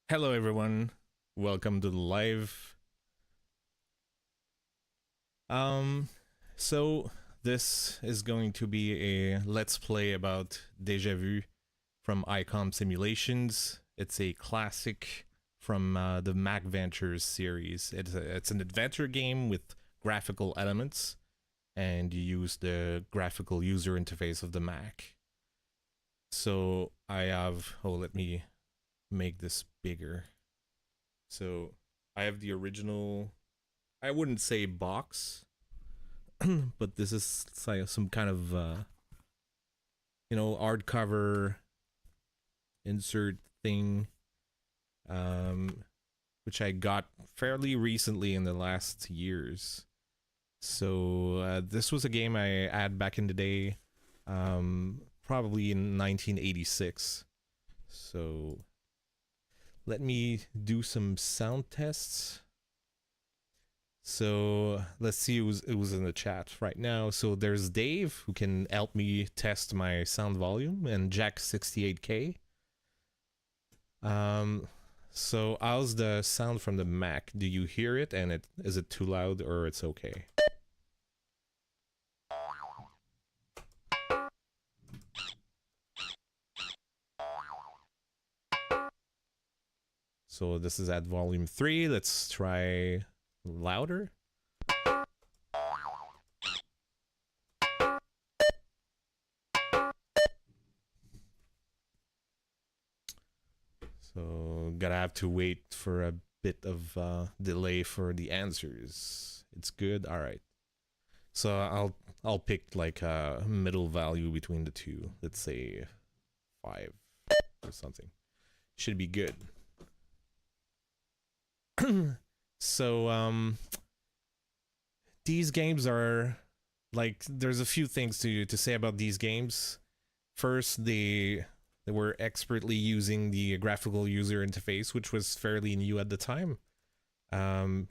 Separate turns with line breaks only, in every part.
Hello, everyone. Welcome to the live. Um, so this is going to be a let's play about Déjà Vu from ICOM Simulations. It's a classic from the Mac Ventures series. It's an adventure game with graphical elements, and you use the graphical user interface of the Mac. So I have. Oh, let me make this bigger. So I have the original. I wouldn't say box, but this is like some kind of hardcover insert thing, um, which I got fairly recently in the last years. So this was a game I had back in the day, probably in 1986. So let me do some sound tests. So let's see who's in the chat right now. So there's Dave who can help me test my sound volume, and Jack68K. Um, so how's the sound from the Mac? Do you hear it, and is it too loud or it's okay? So this is at volume 3. Let's try louder. So gotta have to wait for a bit of delay for the answers. It's good. All right. So I'll pick like a middle value between the two. Let's say 5 or something. Should be good. So these games are like, there's a few things to say about these games. First, they were expertly using the graphical user interface, which was fairly new at the time.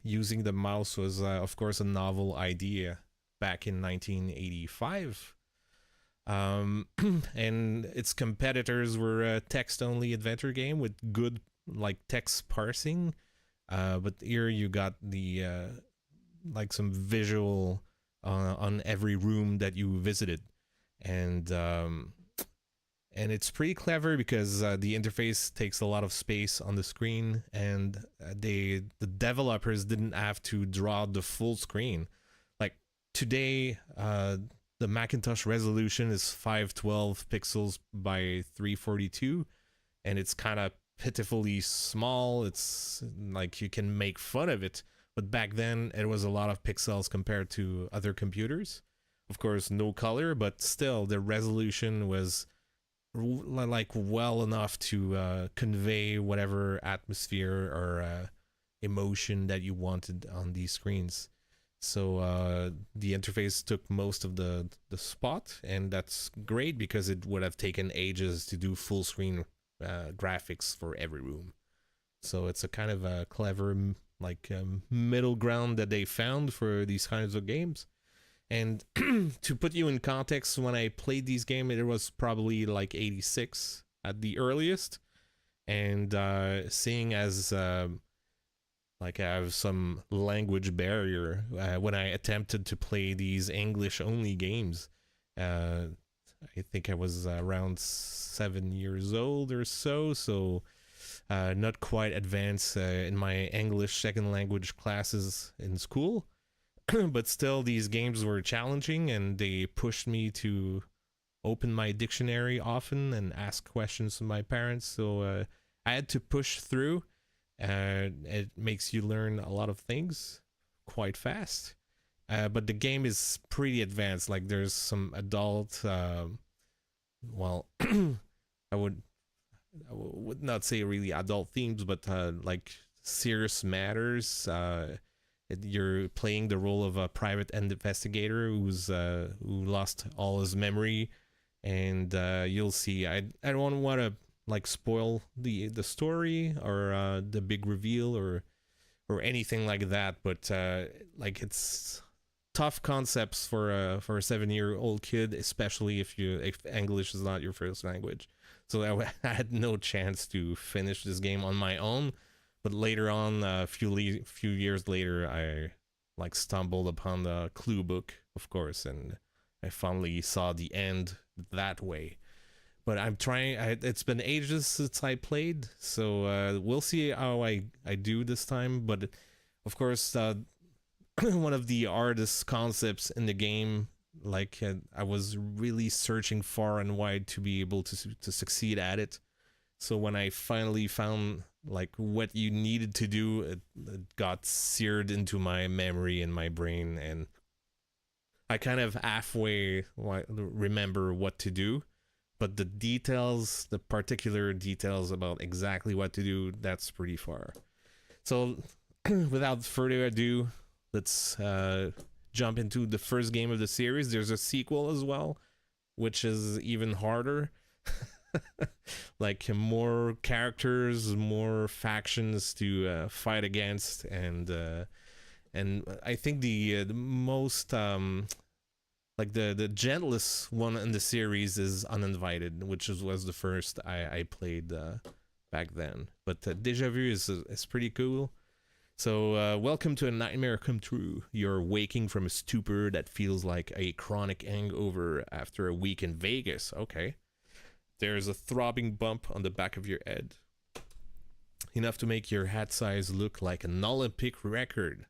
Using the mouse was, of course, a novel idea back in 1985. And its competitors were a text-only adventure game with good like text parsing. But here you got the like some visual on every room that you visited, and it's pretty clever because the interface takes a lot of space on the screen, and the developers didn't have to draw the full screen. Like today, the Macintosh resolution is 512 pixels by 342, and it's kind of pitifully small. It's like you can make fun of it, but back then it was a lot of pixels compared to other computers. Of course, no color, but still the resolution was like well enough to convey whatever atmosphere or emotion that you wanted on these screens. So the interface took most of the spot, and that's great because it would have taken ages to do full screen graphics for every room. So it's a kind of a clever like middle ground that they found for these kinds of games. And to put you in context, when I played these games, it was probably like 86 at the earliest. And seeing as like I have some language barrier when I attempted to play these English only games, uh, I think I was around 7 years old or so. So not quite advanced in my English second language classes in school. But still, these games were challenging, and they pushed me to open my dictionary often and ask questions to my parents. So I had to push through. It makes you learn a lot of things quite fast. But the game is pretty advanced. Like there's some adult, well, I would not say really adult themes, but like serious matters. You're playing the role of a private investigator who lost all his memory, and you'll see. I don't want to like spoil the story or the big reveal or anything like that, but like it's tough concepts for a 7-year-old kid, especially if English is not your first language. So I had no chance to finish this game on my own. But later on, a few years later, I like stumbled upon the clue book, of course, and I finally saw the end that way. But I'm trying. It's been ages since I played, so we'll see how I do this time. But of course, one of the hardest concepts in the game, like I was really searching far and wide to be able to succeed at it. So when I finally found like what you needed to do, it got seared into my memory and my brain, and I kind of halfway remember what to do, but the details, the particular details about exactly what to do, that's pretty far. So without further ado, let's jump into the first game of the series. There's a sequel as well, which is even harder. Like more characters, more factions to fight against, and I think the most like the gentlest one in the series is Uninvited, which was the first I played back then. But Déjà Vu is pretty cool. So welcome to a nightmare come true. You're waking from a stupor that feels like a chronic hangover after a week in Vegas. Okay. There's a throbbing bump on the back of your head, enough to make your hat size look like an Olympic record.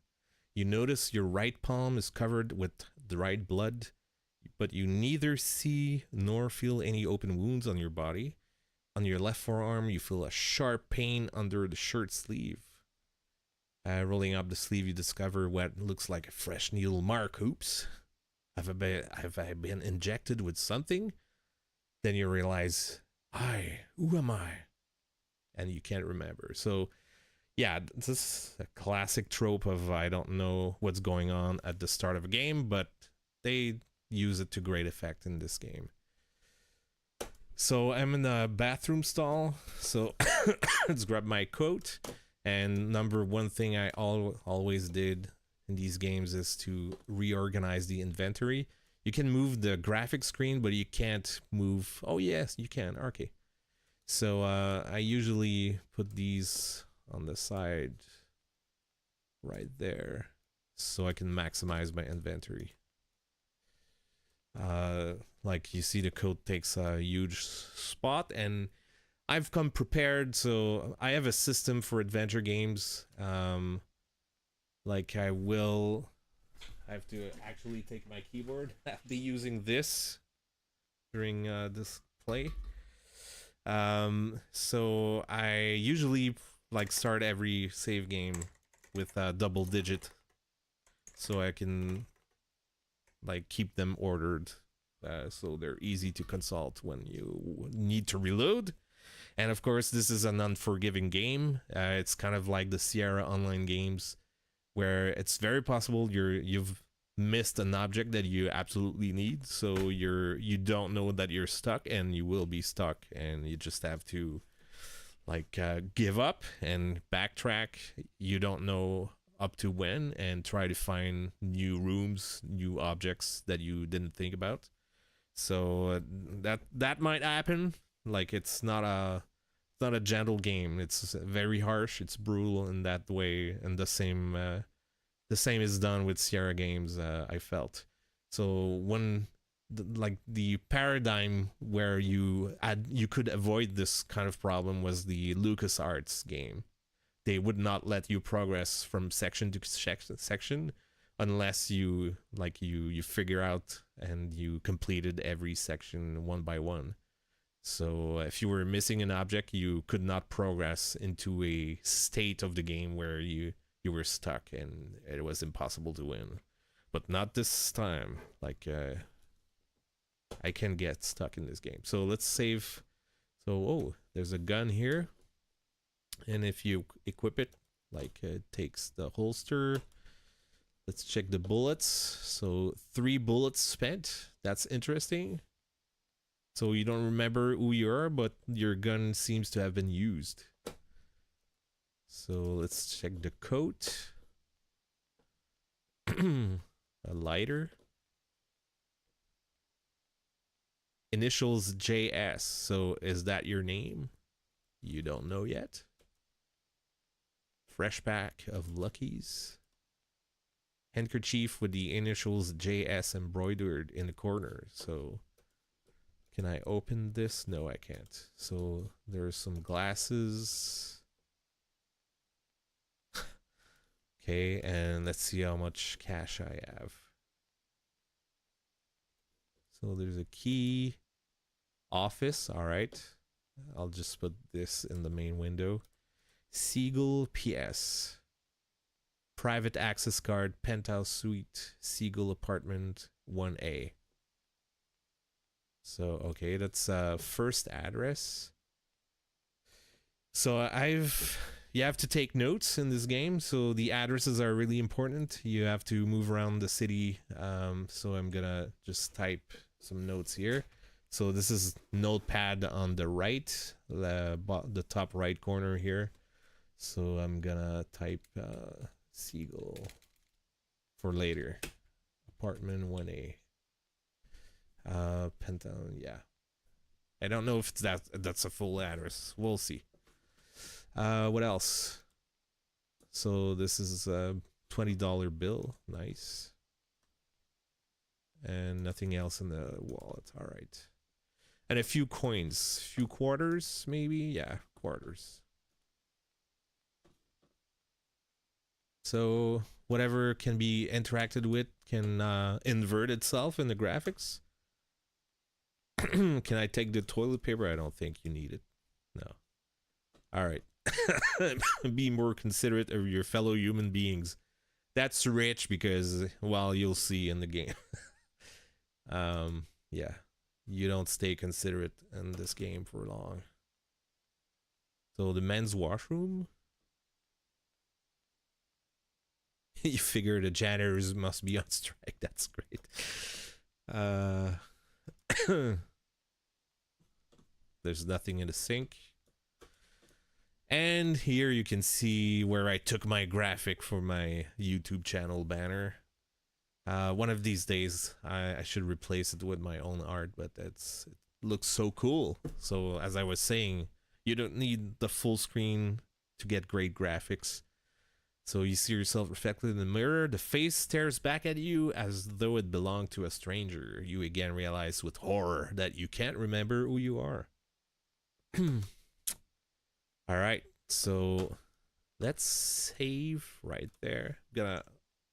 You notice your right palm is covered with dried blood, but you neither see nor feel any open wounds on your body. On your left forearm, you feel a sharp pain under the shirt sleeve. Rolling up the sleeve, you discover what looks like a fresh needle mark. Oops. Have I been injected with something? Then you realize, who am I? And you can't remember. So, yeah, this is a classic trope of I don't know what's going on at the start of a game, but they use it to great effect in this game. So I'm in the bathroom stall. So let's grab my coat. And number one thing I always did in these games is to reorganize the inventory. You can move the graphic screen, but you can't move. Oh, yes, you can. Okay. So I usually put these on the side right there so I can maximize my inventory. Like you see, the code takes a huge spot, and I've come prepared. So I have a system for adventure games. Like I have to actually take my keyboard. I'll be using this during this play. So I usually like start every save game with a double digit, so I can like keep them ordered, so they're easy to consult when you need to reload. And of course, this is an unforgiving game. It's kind of like the Sierra Online games, where it's very possible you've missed an object that you absolutely need, so you don't know that you're stuck, and you will be stuck, and you just have to like give up and backtrack. You don't know up to when, and try to find new rooms, new objects that you didn't think about. So that might happen. Like it's not a gentle game. It's very harsh. It's brutal in that way, and the same is done with Sierra games. I felt so when like the paradigm where you could avoid this kind of problem was the LucasArts game. They would not let you progress from section to section unless you figure out and you completed every section one by one. So if you were missing an object, you could not progress into a state of the game where you were stuck and it was impossible to win. But not this time. Like I can get stuck in this game. So let's save. So there's a gun here, and if you equip it, like it takes the holster. Let's check the bullets. So 3 bullets spent. That's interesting. So you don't remember who you are, but your gun seems to have been used. So let's check the coat. A lighter. initials JS. So is that your name? You don't know yet. Fresh pack of Luckies. Handkerchief with the initials JS embroidered in the corner. So can I open this? No, I can't. So there's some glasses. Okay, and let's see how much cash I have. So there's a key. Office, all right. I'll just put this in the main window. Seagull PS. Private access card, penthouse suite, Seagull apartment 1A. So, okay, that's first address. So you have to take notes in this game. So the addresses are really important. You have to move around the city. So I'm gonna just type some notes here. So this is notepad on the right, the top right corner here. So I'm gonna type Seagull for later. Apartment 1A. Pentown, yeah. I don't know if it's that's a full address. We'll see. What else? So this is a $20 bill. Nice. And nothing else in the wallet. All right. And a few coins. Few quarters, maybe? Yeah, quarters. So whatever can be interacted with can invert itself in the graphics. Can I take the toilet paper? I don't think you need it. No. All right. Be more considerate of your fellow human beings. That's rich because, well, you'll see in the game. Yeah. You don't stay considerate in this game for long. So the men's washroom. You figure the janitors must be on strike. That's great. There's nothing in the sink. And here you can see where I took my graphic for my YouTube channel banner. One of these days, I should replace it with my own art, but it looks so cool. So as I was saying, you don't need the full screen to get great graphics. So you see yourself reflected in the mirror. The face stares back at you as though it belonged to a stranger. You again realize with horror that you can't remember who you are. All right, so let's save right there. I'm gonna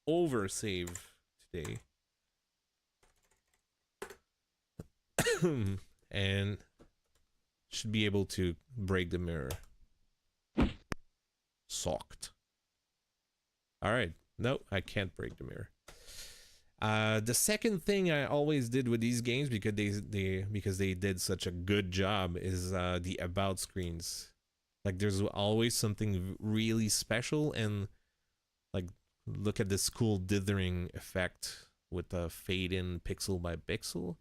over save today. And should be able to break the mirror. Socked. All right. No, I can't break the mirror. The second thing I always did with these games because they did such a good job is the about screens. Like there's always something really special, and like look at this cool dithering effect with the fade in pixel by pixel.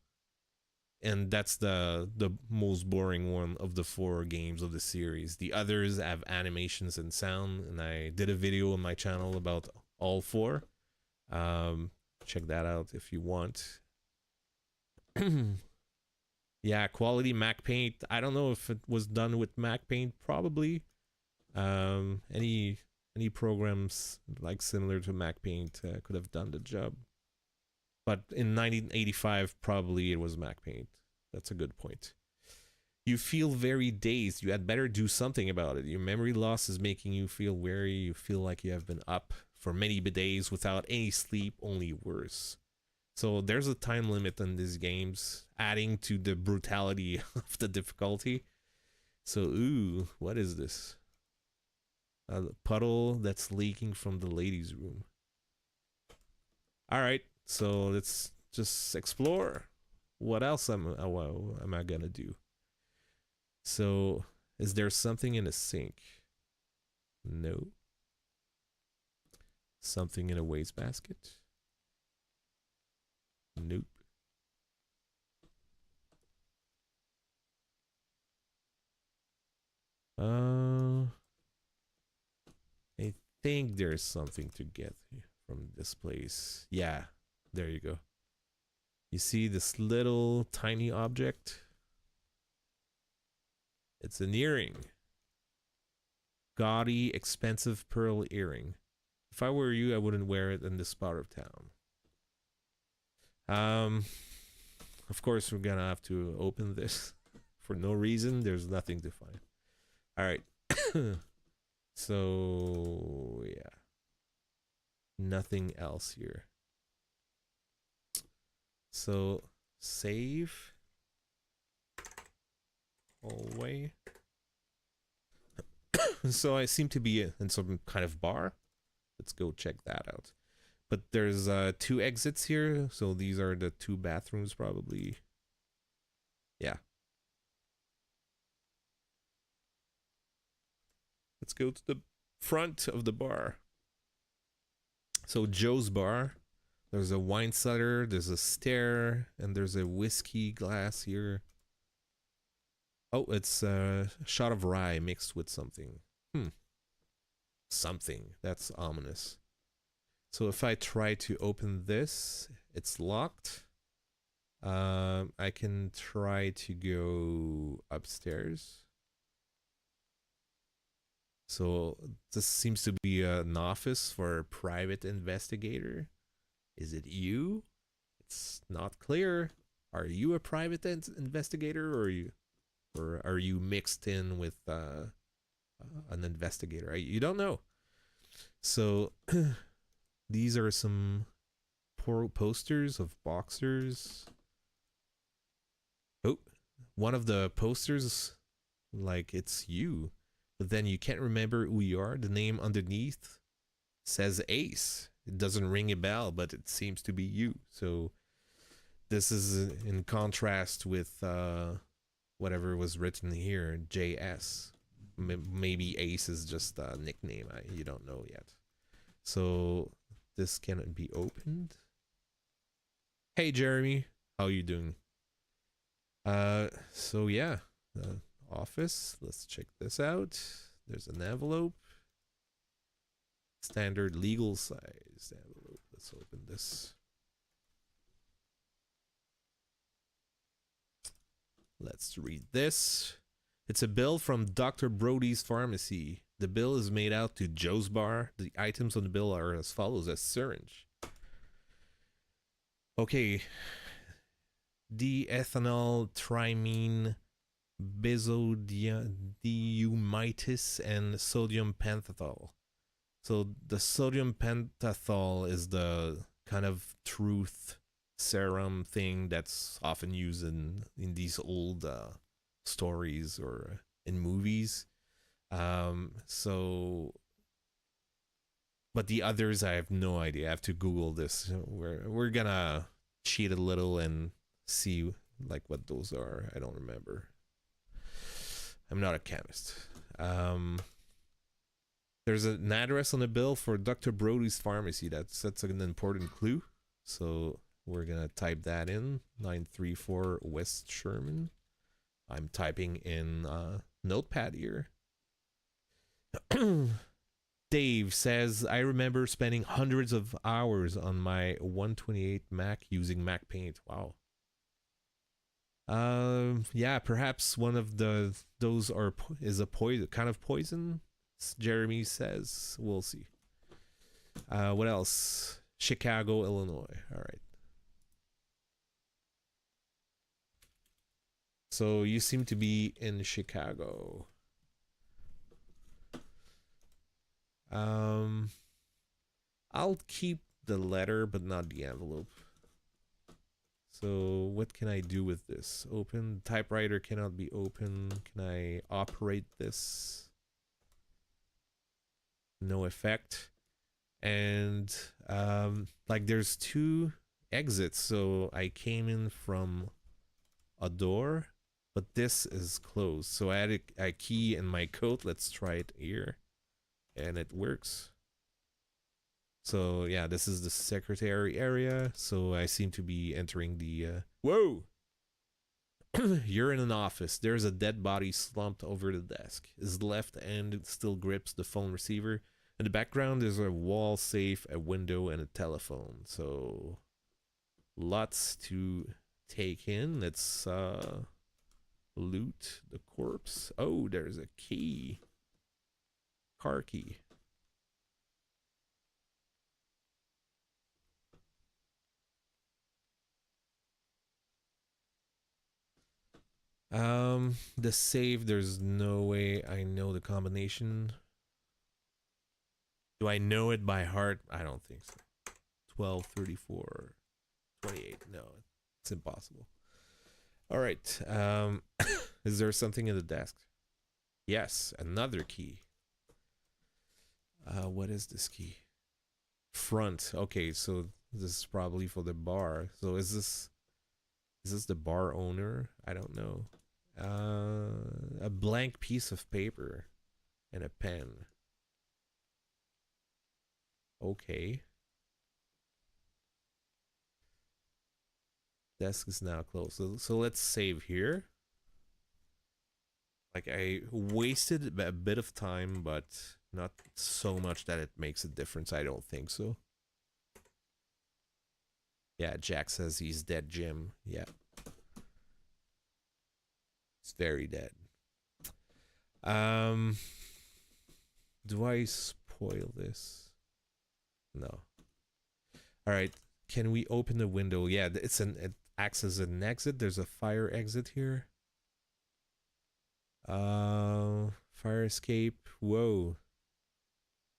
And that's the most boring one of the 4 games of the series. The others have animations and sound, and I did a video on my channel about all 4. Check that out if you want. Yeah, quality Mac Paint. I don't know if it was done with Mac Paint. Probably. Any programs like similar to Mac Paint could have done the job. But in 1985, probably it was Mac Paint. That's a good point. You feel very dazed. You had better do something about it. Your memory loss is making you feel weary. You feel like you have been up for many days without any sleep, only worse. So there's a time limit on these games, adding to the brutality of the difficulty. So, ooh, what is this? A puddle that's leaking from the ladies' room. All right. So let's just explore. What else am I gonna do? So, is there something in a sink? No. Something in a wastebasket? Nope. I think there's something to get from this place. Yeah, there you go. You see this little tiny object? It's an earring. Gaudy, expensive pearl earring. If I were you, I wouldn't wear it in this part of town. Of course, we're gonna have to open this for no reason. There's nothing to find. All right. So, yeah. Nothing else here. So, save. Hallway. So, I seem to be in some kind of bar. Let's go check that out. But there's 2 exits here, so these are the 2 bathrooms probably. Yeah. Let's go to the front of the bar. So Joe's Bar. There's a wine cellar, there's a stair, and there's a whiskey glass here. Oh, it's a shot of rye mixed with something. Something. That's ominous. So if I try to open this, it's locked. I can try to go upstairs. So this seems to be an office for a private investigator. Is it you? It's not clear. Are you a private investigator, or are you mixed in with an investigator? You don't know. So these are some posters of boxers. Oh, one of the posters, like it's you, but then you can't remember who you are. The name underneath says Ace. It doesn't ring a bell, but it seems to be you. So this is in contrast with whatever was written here, JS. Maybe Ace is just a nickname. You don't know yet. So this cannot be opened. Hey Jeremy, how you doing? So yeah, the office. Let's check this out. There's an envelope. Standard legal size envelope. Let's open this. Let's read this. It's a bill from Dr. Brody's pharmacy. The bill is made out to Joe's Bar. The items on the bill are as follows: a syringe. Okay. Ethanol trimine benzodiazepines and sodium pentothal. So the sodium pentothal is the kind of truth serum thing that's often used in these old stories or in movies. So, but the others, I have no idea. I have to Google this. We're gonna cheat a little and see like what those are. I don't remember. I'm not a chemist. There's an address on the bill for Dr. Brody's pharmacy. That's an important clue. So we're gonna type that in. 934 West Sherman. I'm typing in Notepad here. Dave says, I remember spending hundreds of hours on my 128 Mac using Mac Paint. Wow. Yeah, perhaps one of those is a poison, kind of poison. Jeremy says, we'll see. What else? Chicago, Illinois. All right. So you seem to be in Chicago. I'll keep the letter, but not the envelope. So what can I do with this? Open. Typewriter cannot be open. Can I operate this? No effect. And like there's 2 exits. So I came in from a door, but this is closed. So I had a key in my coat. Let's try it here. And it works. So yeah, this is the secretary area. So I seem to be entering the whoa. You're in an office. There's a dead body slumped over the desk. His left hand still grips the phone receiver. In the background there's a wall safe, a window, and a telephone. So Lots to take in. Let's loot the corpse. Oh, there's a key. Car key. The save, there's no way I know the combination. Do I know it by heart? I don't think so. 12, 34, 28. No, it's impossible. All right. Is there something in the desk? Yes, another key. What is this key? Front. Okay, so this is probably for the bar. So is this the bar owner? I don't know. A blank piece of paper and a pen. Okay. Desk is now closed. So let's save here. Like, I wasted a bit of time, but not so much that it makes a difference. I don't think so. Yeah, Jack says he's dead, Jim. Yeah. He's very dead. Do I spoil this? No. All right. Can we open the window? Yeah, it acts as an exit. There's a fire exit here. Fire escape. Whoa.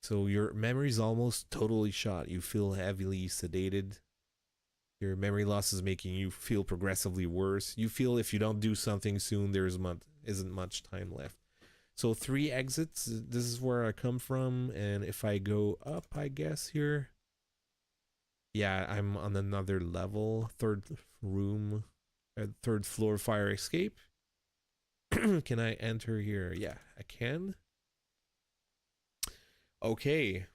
So your memory's almost totally shot. You feel heavily sedated. Your memory loss is making you feel progressively worse. You feel if you don't do something soon, isn't much time left. So 3 exits. This is where I come from, and if I go up, I guess here. Yeah, I'm on another level. Third room, third floor fire escape. Can I enter here? Yeah, I can. Okay.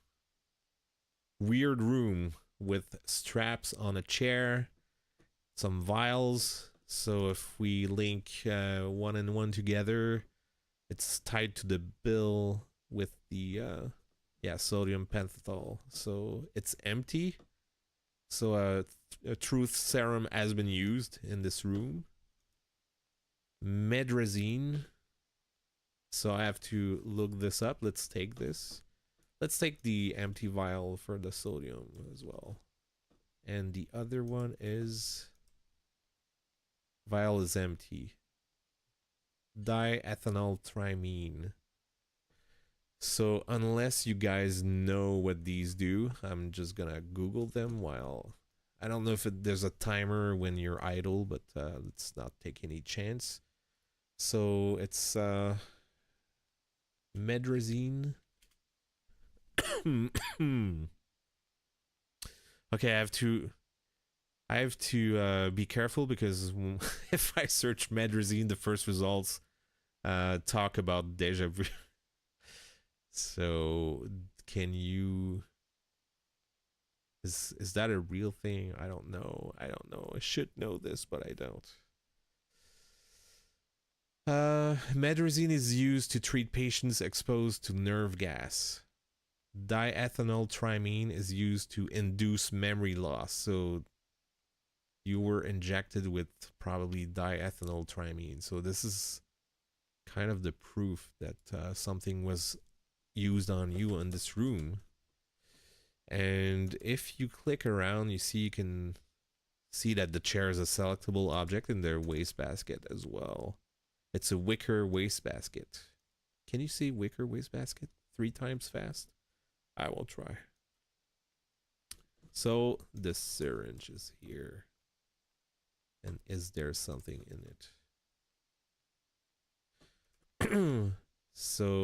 Weird room with straps on a chair, some vials. So if we link 1 and 1 together, it's tied to the bill with the sodium pentothal. So it's empty. So a truth serum has been used in this room. Medrazine. So I have to look this up. Let's take this. Let's take the empty vial for the sodium as well. And the other one is... Vial is empty. Diethanoltrimine. So unless you guys know what these do, I'm just gonna Google them while... I don't know if there's a timer when you're idle, but let's not take any chance. So it's Medrazine. Okay, I have to be careful because if I search Medrazine, the first results talk about Déjà Vu. So can you... Is that a real thing? I don't know. I should know this, but I don't. Medrazine is used to treat patients exposed to nerve gas. Diethanoltrimine is used to induce memory loss. So you were injected with probably diethanoltrimine. So this is kind of the proof that something was used on you in this room. And if you click around, you can see that the chair is a selectable object in their wastebasket as well. It's a wicker wastebasket. Can you see wicker wastebasket 3 times fast? I will try. So the syringe is here. And is there something in it? So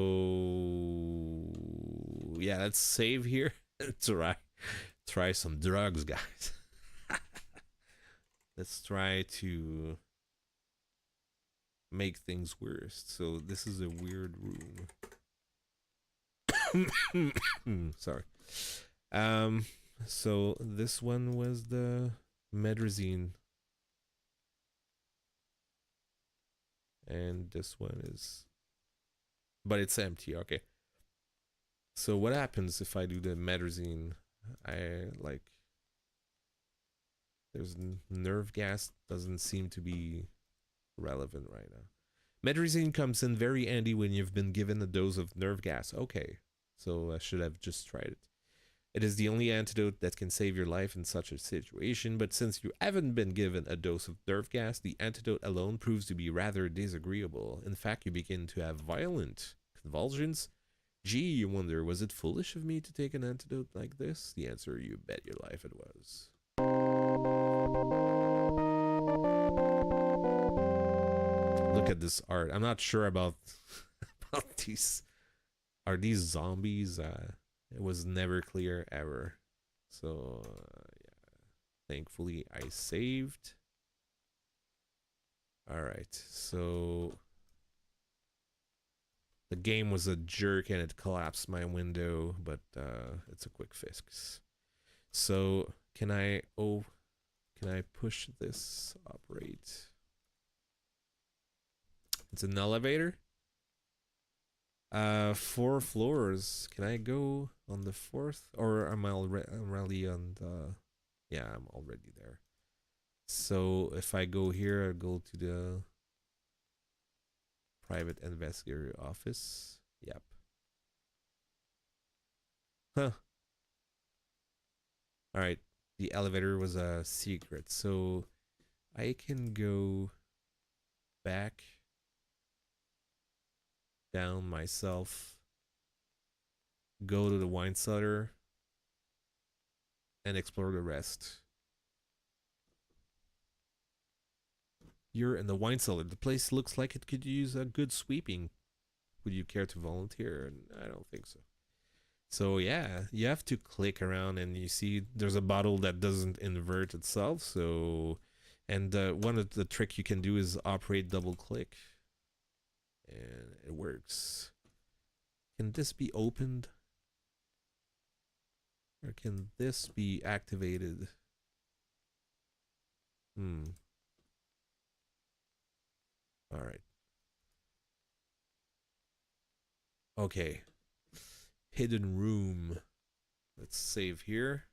yeah, let's save here. Try some drugs, guys. Let's try to make things worse. So this is a weird room. Sorry. So this one was the Medrazine. And this one is... But it's empty, okay. So what happens if I do the Medrazine? There's nerve gas doesn't seem to be relevant right now. Medicine comes in very handy when you've been given a dose of nerve gas. Okay, so I should have just tried it. It is the only antidote that can save your life in such a situation, but since you haven't been given a dose of nerve gas, the antidote alone proves to be rather disagreeable. In fact, you begin to have violent convulsions. Gee, you wonder, was it foolish of me to take an antidote like this? The answer, you bet your life it was. Look at this art. I'm not sure about about these. Are these zombies? It was never clear ever. So yeah, thankfully I saved. All right, so the game was a jerk and it collapsed my window, but it's a quick fix. So can I push this operate? It's an elevator. 4 floors. Can I go on the 4th, or am I already on the? Yeah, I'm already there. So if I go here, I go to the private investigator office. Yep. Huh. All right. The elevator was a secret, so I can go back down myself, go to the wine cellar, and explore the rest. You're in the wine cellar. The place looks like it could use a good sweeping. Would you care to volunteer? I don't think so. So yeah, you have to click around and you see there's a bottle that doesn't invert itself. So, and one of the trick you can do is operate double click, and it works. Can this be opened? Or can this be activated? All right. Okay. Hidden room. Let's save here.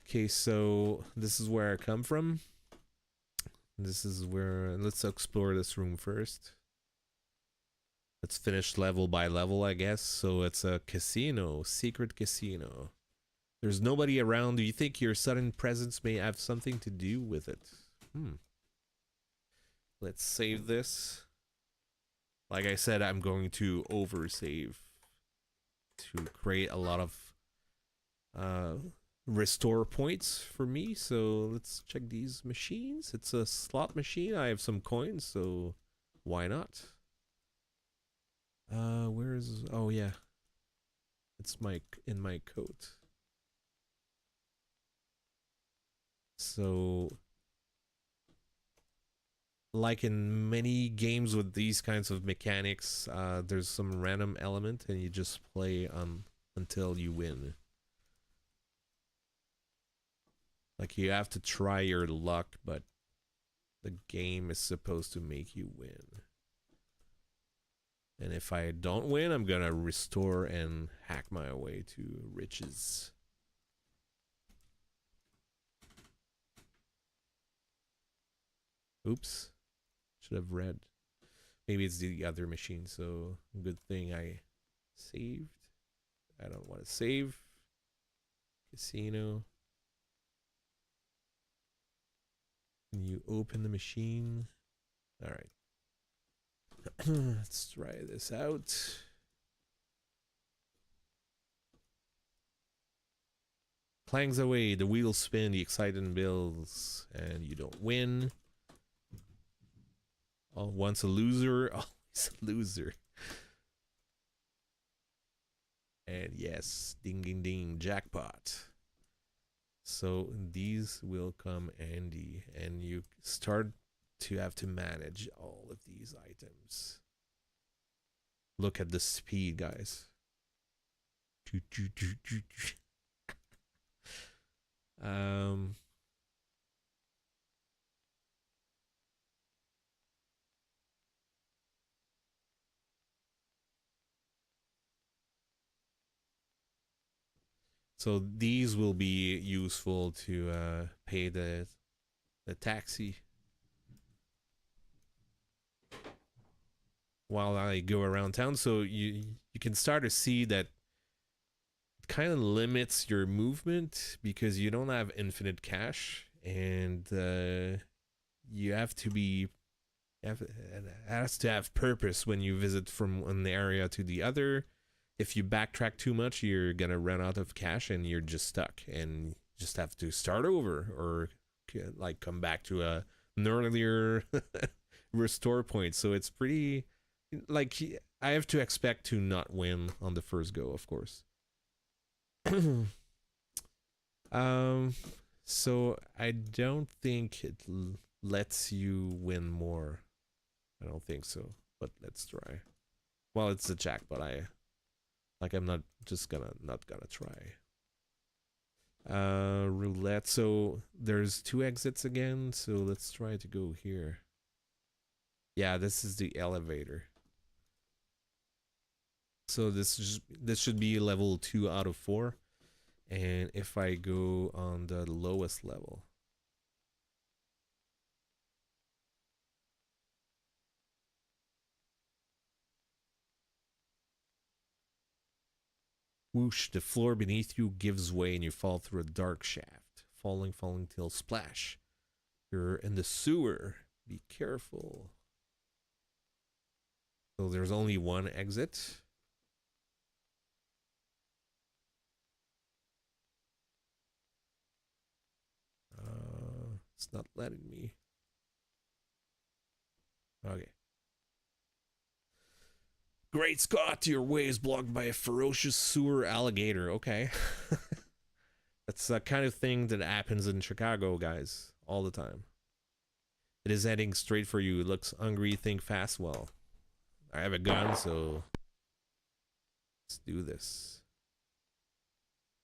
Okay, so this is where I come from. This is where, let's explore this room first. Let's finish level by level, I guess. So it's a casino, secret casino. There's nobody around. Do you think your sudden presence may have something to do with it? Let's save this. Like I said, I'm going to oversave to create a lot of restore points for me. So let's check these machines. It's a slot machine. I have some coins, so why not? Where is? Oh yeah, it's in my coat. So, like in many games with these kinds of mechanics, there's some random element, and you just play until you win. Like you have to try your luck, but the game is supposed to make you win. And if I don't win, I'm gonna restore and hack my way to riches. Oops. Should have read. Maybe it's the other machine, so good thing I saved. I don't want to save. Casino. Can you open the machine? All right. Let's try this out. Clangs away, the wheels spin, the excitement builds, and you don't win. Oh, once a loser, always a loser. And yes, ding ding ding, jackpot. So these will come handy, and you start to have to manage all of these items. Look at the speed, guys. Um, So these will be useful to pay the taxi while I go around town. So you can start to see that it kind of limits your movement because you don't have infinite cash, and you have to be it has to have purpose when you visit from one area to the other. If you backtrack too much, you're gonna run out of cash and you're just stuck and just have to start over or like come back to an earlier restore point. So it's pretty like I have to expect to not win on the first go, of course. um, so I don't think it lets you win more. I don't think so, but let's try. Well, it's a jackpot. I'm not just gonna not gonna try. Roulette. So there's two exits again. So let's try to go here. Yeah, this is the elevator. So this should be level 2 out of 4. And if I go on the lowest level, whoosh, the floor beneath you gives way and you fall through a dark shaft. Falling till splash. You're in the sewer. Be careful. So there's only one exit. It's not letting me. Okay. Great Scott, your way is blocked by a ferocious sewer alligator. Okay. That's the kind of thing that happens in Chicago, guys, all the time. It is heading straight for you. It looks hungry. Think fast. Well, I have a gun, so let's do this.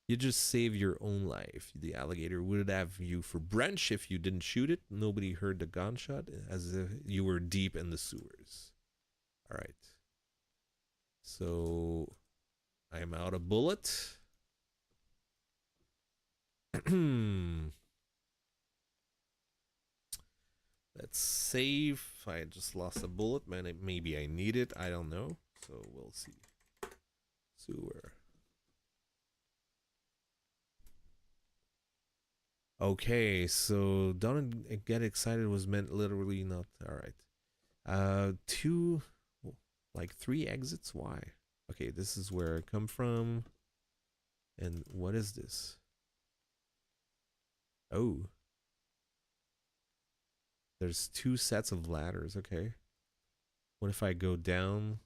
You just save your own life. The alligator would have you for brunch if you didn't shoot it. Nobody heard the gunshot, as if you were deep in the sewers. All right. So I'm out of bullet. Let's save. I just lost a bullet. Man, maybe I need it. I don't know. So we'll see. Sewer. Okay, so don't get excited was meant literally not. All right. Two, like 3 exits. Why? Okay, this is where I come from. And what is this? Oh. There's 2 sets of ladders. Okay. What if I go down?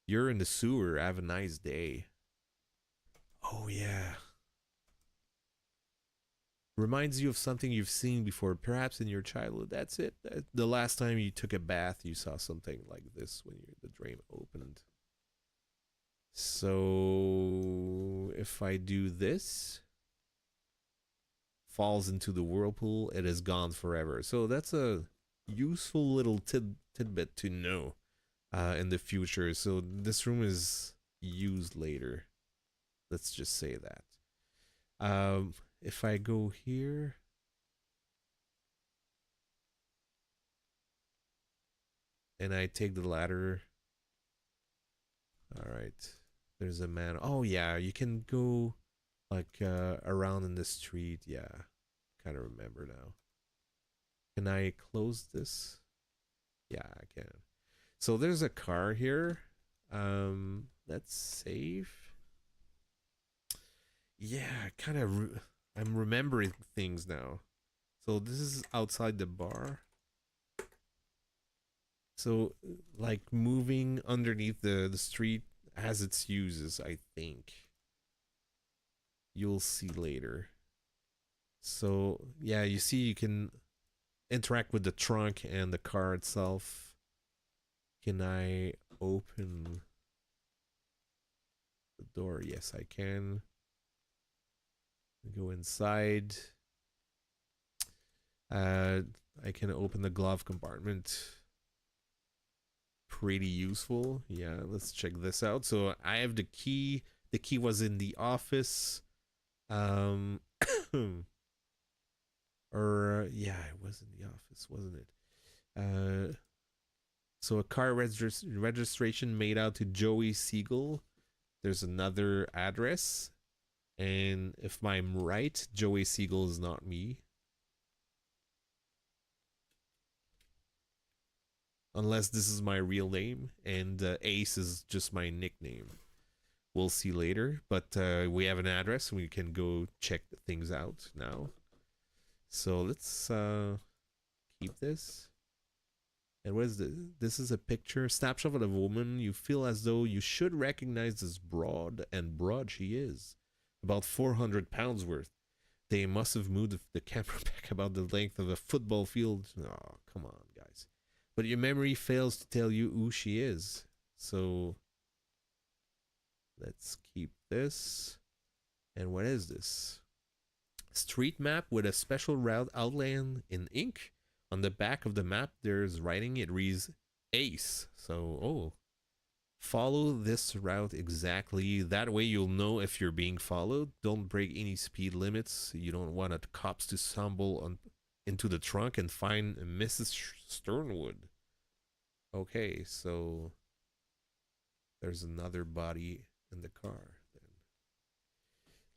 You're in the sewer. Have a nice day. Oh, yeah. Reminds you of something you've seen before, perhaps in your childhood. That's it. The last time you took a bath, you saw something like this when the drain opened. So if I do this, falls into the whirlpool, it is gone forever. So that's a useful little tidbit to know in the future. So this room is used later. Let's just say that. If I go here, and I take the ladder. All right. There's a man. Oh yeah, you can go like around in the street. Yeah. Kind of remember now. Can I close this? Yeah, I can. So there's a car here. Let's save. Yeah, kind of I'm remembering things now. So this is outside the bar. So like moving underneath the street has its uses, I think. You'll see later. So yeah, you see you can interact with the trunk and the car itself. Can I open the door? Yes, I can. Go inside. I can open the glove compartment. Pretty useful. Yeah, let's check this out. So I have the key The key was in the office. Um, or yeah, it was in the office, wasn't it? So a car registration made out to Joey Siegel. There's another address, and if I'm right, Joey Siegel is not me. Unless this is my real name, and Ace is just my nickname. We'll see later, but we have an address, and we can go check things out now. So let's keep this. And what is this? This is a picture, snapshot of a woman. You feel as though you should recognize this broad, and broad she is. About 400 pounds worth. They must have moved the camera back about the length of a football field. Oh, come on, guys. But your memory fails to tell you who she is. So let's keep this. And what is this? Street map with a special route outlined in ink. On the back of the map, there's writing. It reads Ace. So, oh, follow this route exactly. That way you'll know if you're being followed. Don't break any speed limits. You don't want the cops to stumble into the trunk and find Mrs. Sternwood. Okay, so there's another body in the car. Then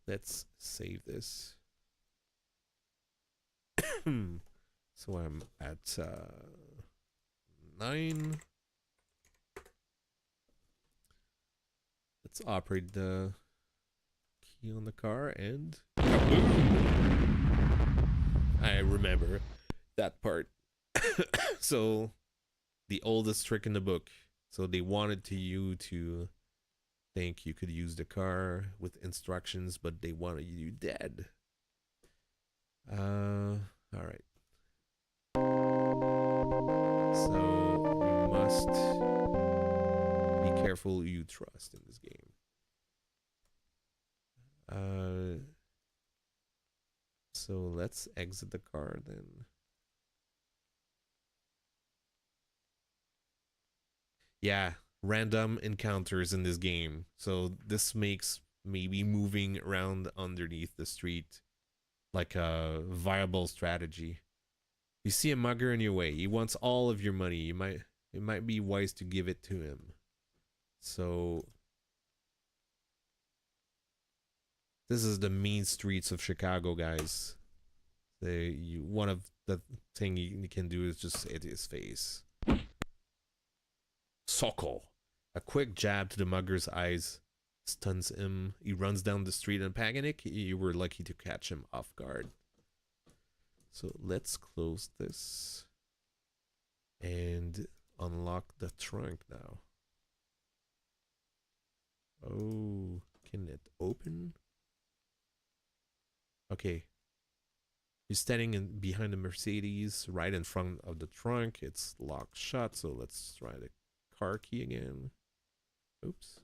let's save this. So I'm at 9. Let's operate the key on the car and I remember that part. So the oldest trick in the book. So they wanted you to think you could use the car with instructions, but they wanted you dead. All right. So you must be careful who you trust in this game. So let's exit the car then. Yeah, random encounters in this game. So this makes maybe moving around underneath the street like a viable strategy. You see a mugger in your way. He wants all of your money. It might be wise to give it to him. So this is the mean streets of Chicago, guys. One of the thing you can do is just hit his face. Sokol. A quick jab to the mugger's eyes stuns him. He runs down the street in panic. You were lucky to catch him off guard. So let's close this and unlock the trunk now. Oh, can it open? Okay. He's standing behind the Mercedes right in front of the trunk. It's locked shut, so let's try the car key again. Oops.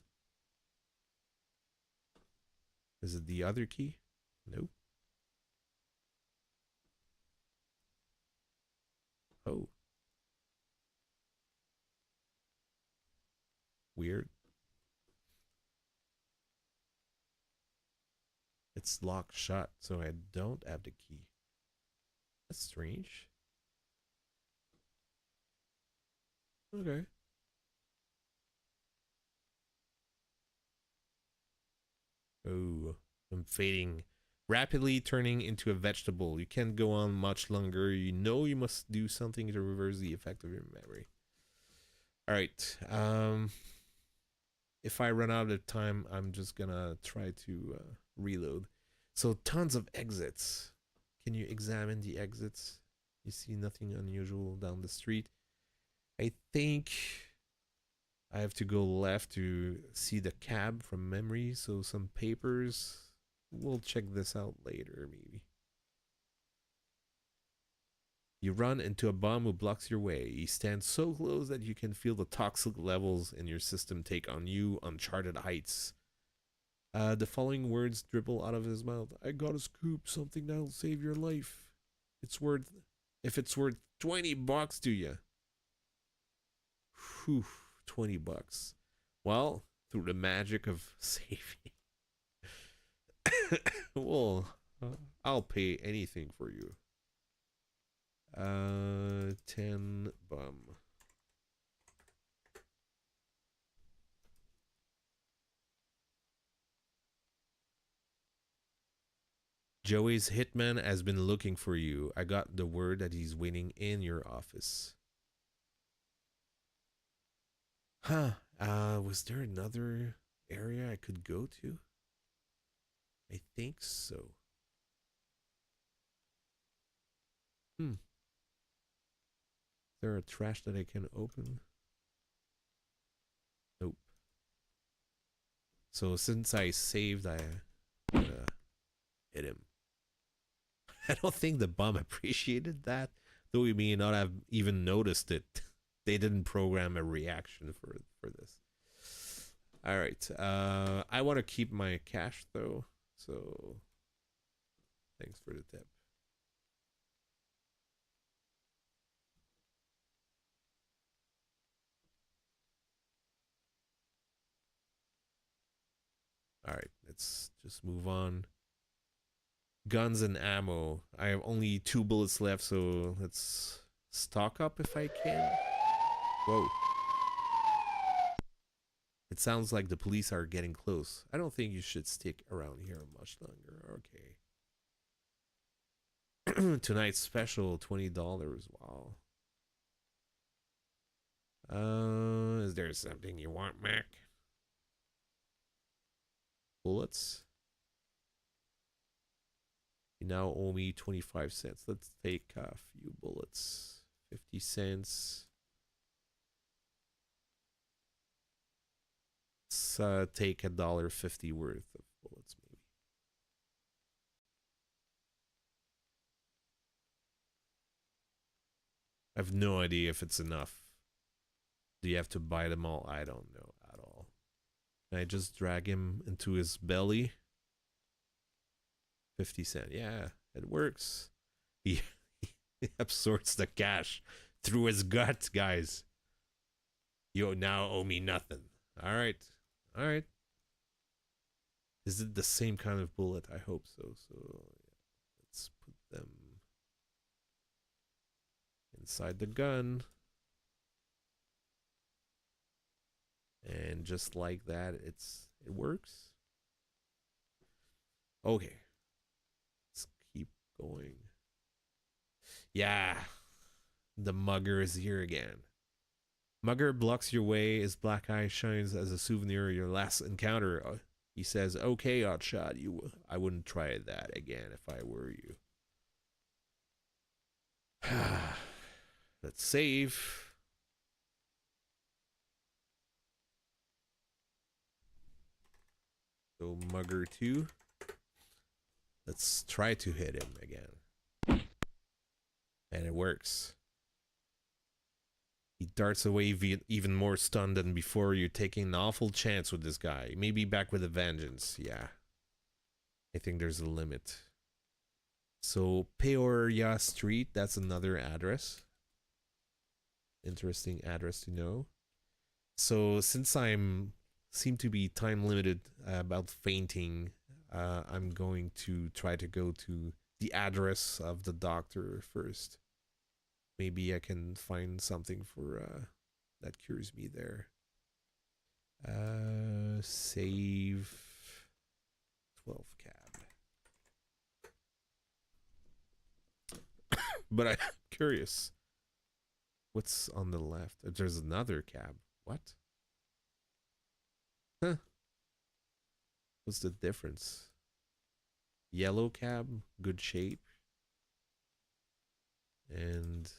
Is it the other key? Nope. Oh. Weird. It's locked shut, so I don't have the key. That's strange. Okay. Oh, I'm fading. Rapidly turning into a vegetable. You can't go on much longer. You know you must do something to reverse the effect of your memory. Alright. If I run out of time, I'm just gonna try to reload. So tons of exits. Can you examine the exits? You see nothing unusual down the street. I think I have to go left to see the cab from memory. So some papers. We'll check this out later, maybe. You run into a bum who blocks your way. He stands so close that you can feel the toxic levels in your system take on you, uncharted heights. The following words dribble out of his mouth. I got a scoop, something that'll save your life. If it's worth $20 to you. Whew, $20. Well, through the magic of saving Well, I'll pay anything for you. 10 bum. Joey's hitman has been looking for you. I got the word that he's waiting in your office. Huh. Was there another area I could go to? I think so. Hmm. Is there a trash that I can open? Nope. So since I saved, I hit him. I don't think the bum appreciated that, though he may not have even noticed it. They didn't program a reaction for this. All right. I want to keep my cash though, so thanks for the tip. All right, let's just move on. Guns and ammo. I have only 2 bullets left, so let's stock up if I can. Whoa. It sounds like the police are getting close. I don't think you should stick around here much longer. Okay. Tonight's special, $20. Wow. Is there something you want, Mac? Bullets? You now owe me 25 cents. Let's take a few bullets. 50 cents. Let's take $1.50 worth of bullets, maybe. I have no idea if it's enough. Do you have to buy them all? I don't know at all. Can I just drag him into his belly? 50 cents. Yeah, it works. He, he absorbs the cash through his guts, guys. You now owe me nothing. All right. All right. Is it the same kind of bullet? I hope so. So yeah, let's put them inside the gun. And just like that, it works. Okay. Let's keep going. Yeah. The mugger is here again. Mugger blocks your way. His black eye shines as a souvenir of your last encounter. He says, "Okay, Hotshot, I wouldn't try that again if I were you." Let's save. So Mugger 2. Let's try to hit him again. And it works. He darts away even more stunned than before. You're taking an awful chance with this guy. Maybe back with a vengeance. Yeah. I think there's a limit. So Peoria Street, that's another address. Interesting address to know. So since I'm seem to be time limited about fainting, I'm going to try to go to the address of the doctor first. Maybe I can find something for that cures me there. Save 12 cab. But I'm curious. What's on the left? There's another cab. What? Huh. What's the difference? Yellow cab, good shape. And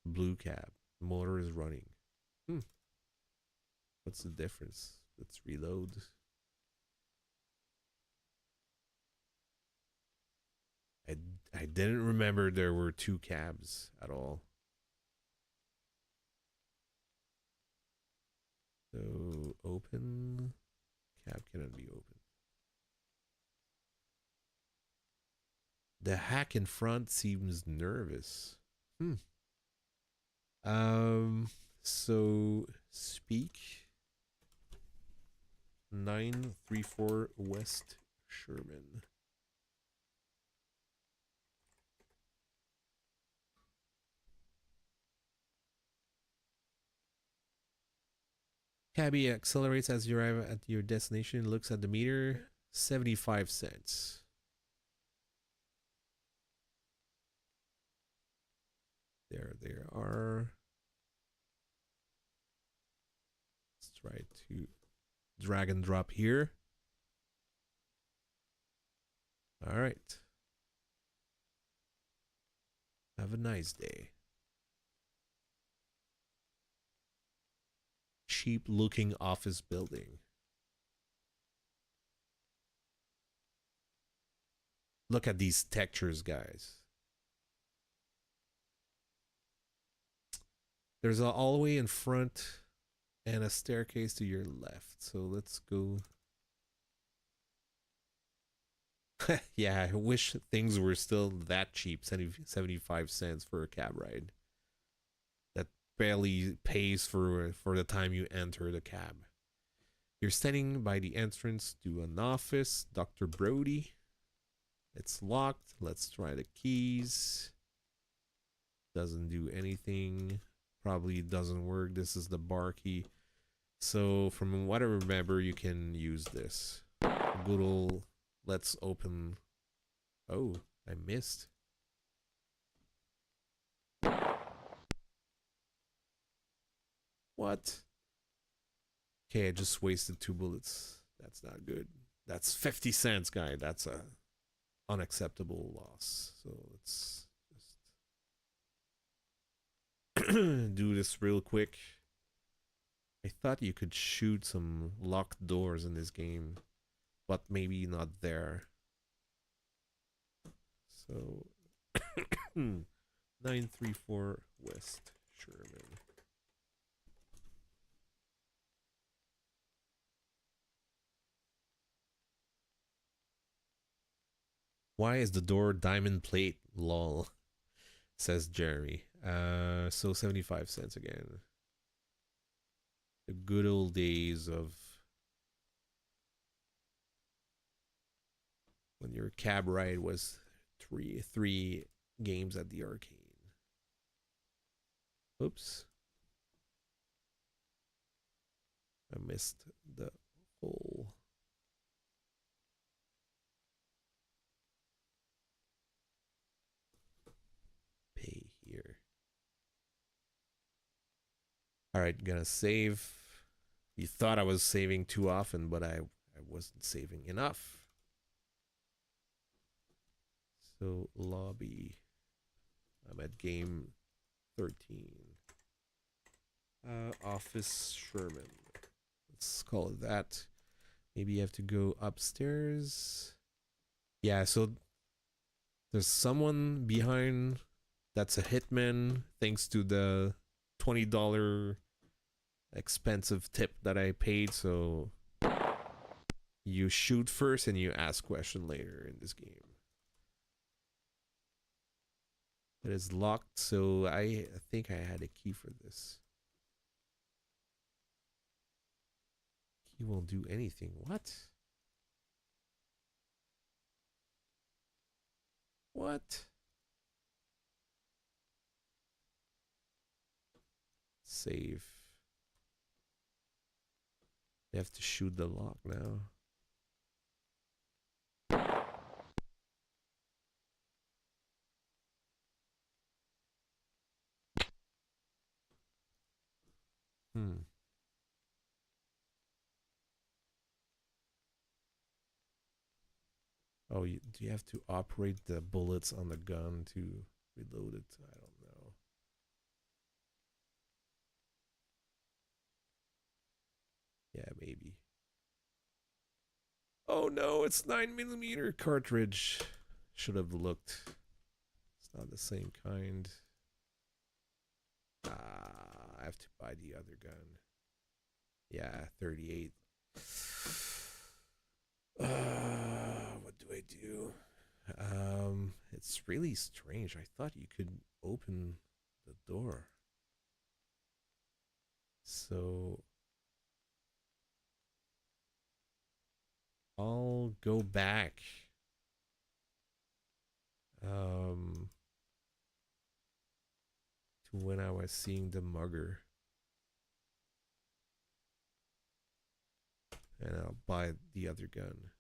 blue cab. Motor is running. What's the difference? Let's reload. I didn't remember there were 2 cabs at all. So open. Cab cannot be opened. The hack in front seems nervous. So speak 934 West Sherman. Cabby accelerates as you arrive at your destination, looks at the meter, 75 cents. There they are. Let's try to drag and drop here. All right. Have a nice day. Cheap looking office building. Look at these textures, guys. There's a hallway in front and a staircase to your left. So let's go. Yeah, I wish things were still that cheap. 75 cents for a cab ride. That barely pays for the time you enter the cab. You're standing by the entrance to an office, Dr. Brody. It's locked. Let's try the keys. Doesn't do anything. Probably doesn't work. This is the bar key. So from what I remember, you can use this. Good old, let's open. Oh, I missed. What? Okay, I just wasted 2 bullets. That's not good. That's 50 cents, guy. That's a unacceptable loss. So let's just do this real quick. I thought you could shoot some locked doors in this game, but maybe not there. So 934 West Sherman. Why is the door diamond plate? Lol, says Jeremy. So 75 cents again. The good old days of when your cab ride was three games at the arcade. Oops. I missed the whole. Pay here. All right, gonna save. You thought I was saving too often, but I wasn't saving enough. So lobby. I'm at game 13. Office Sherman. Let's call it that. Maybe you have to go upstairs. Yeah, so there's someone behind that's a hitman thanks to the $20 expensive tip that I paid. So you shoot first and you ask question later in this game. It is locked, so I think I had a key for this. Key won't do anything. What? What? Save. You have to shoot the lock now. Oh, do you have to operate the bullets on the gun to reload it? I don't know. Yeah, maybe. Oh no, it's 9mm cartridge. Should have looked. It's not the same kind. I have to buy the other gun. Yeah, 38. What do I do? It's really strange. I thought you could open the door. So I'll go back. Um, to when I was seeing the mugger. And I'll buy the other gun.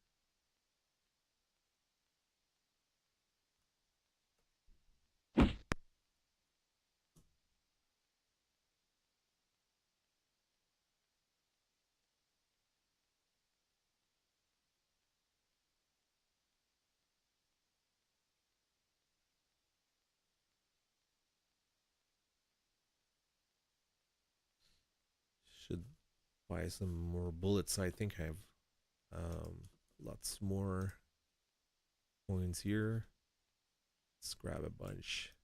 Should buy some more bullets. I think I have lots more coins here. Let's grab a bunch.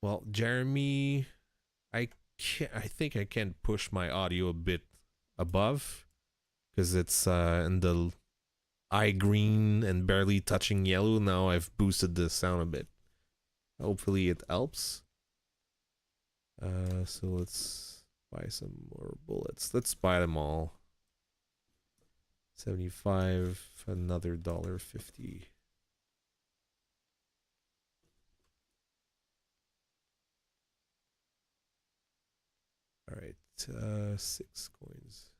Well, Jeremy, I think I can push my audio a bit above because it's in the eye green and barely touching yellow. Now I've boosted the sound a bit. Hopefully it helps. So let's buy some more bullets. Let's buy them all. 75, another $1.50. All right, 6 coins.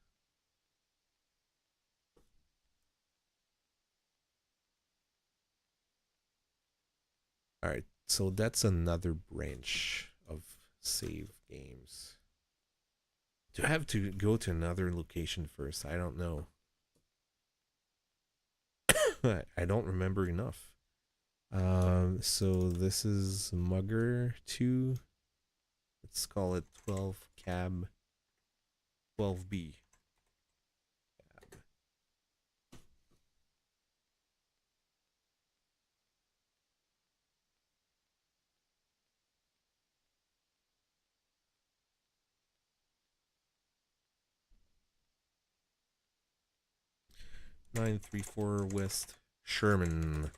All right, so that's another branch of save games. Do I have to go to another location first? I don't know. I don't remember enough. So this is Mugger 2. Let's call it 12 cab 12B. Cab. Nine three four West Sherman.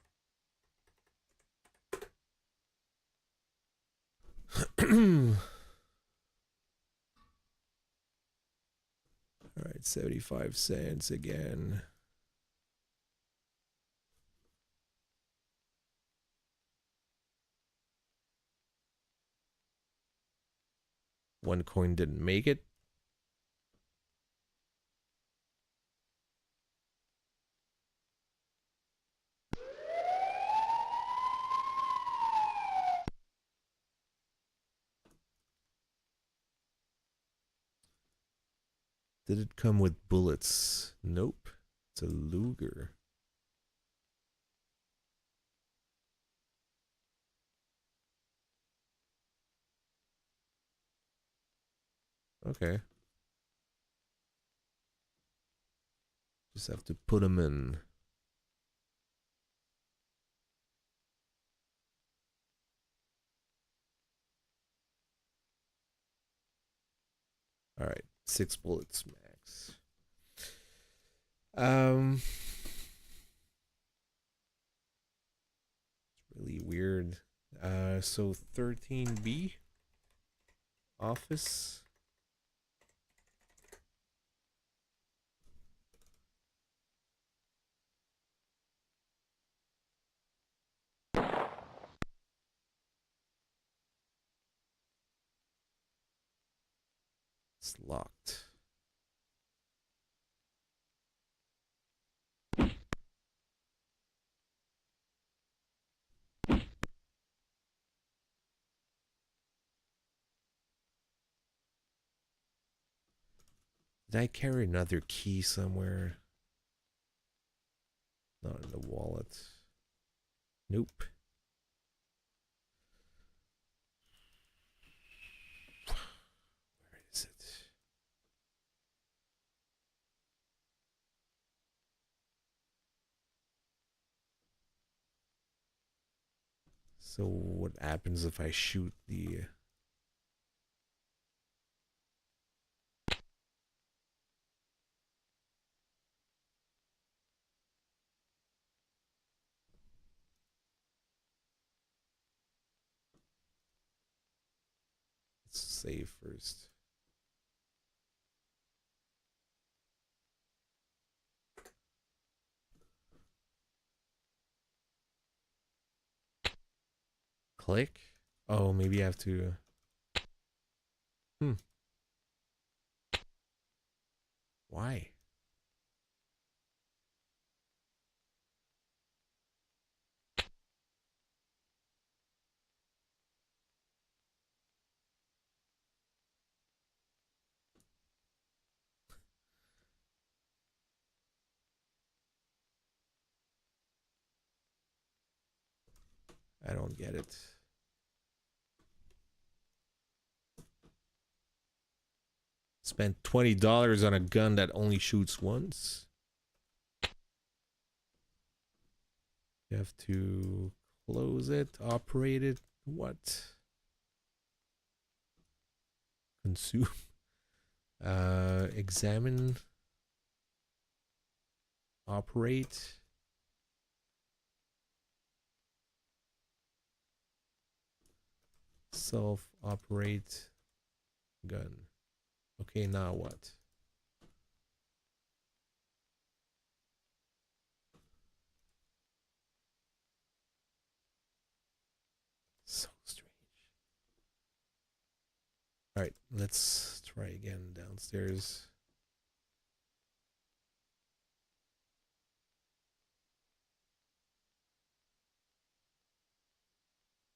All right, 75 cents again. One coin didn't make it. Did it come with bullets? Nope. It's a Luger. Okay. Just have to put them in. All right, 6 bullets max. It's really weird. So 13B office. It's locked. Did I carry another key somewhere? Not in the wallet. Nope. Where is it? So what happens if I shoot the... save first. Click. Oh, maybe I have to. Why? I don't get it. Spent $20 on a gun that only shoots once. You have to close it, operate it. What? Consume. Examine. Operate. Self-operate gun. Okay, now what? So strange. All right, let's try again downstairs.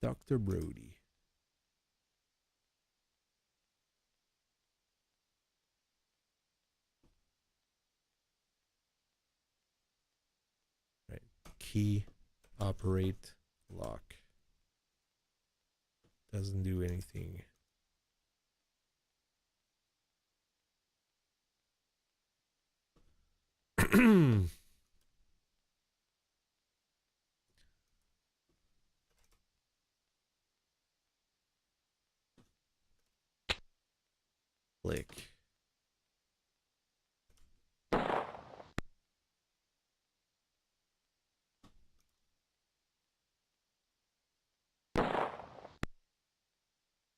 Dr. Brody. Right. Key, operate, lock. Doesn't do anything. Click.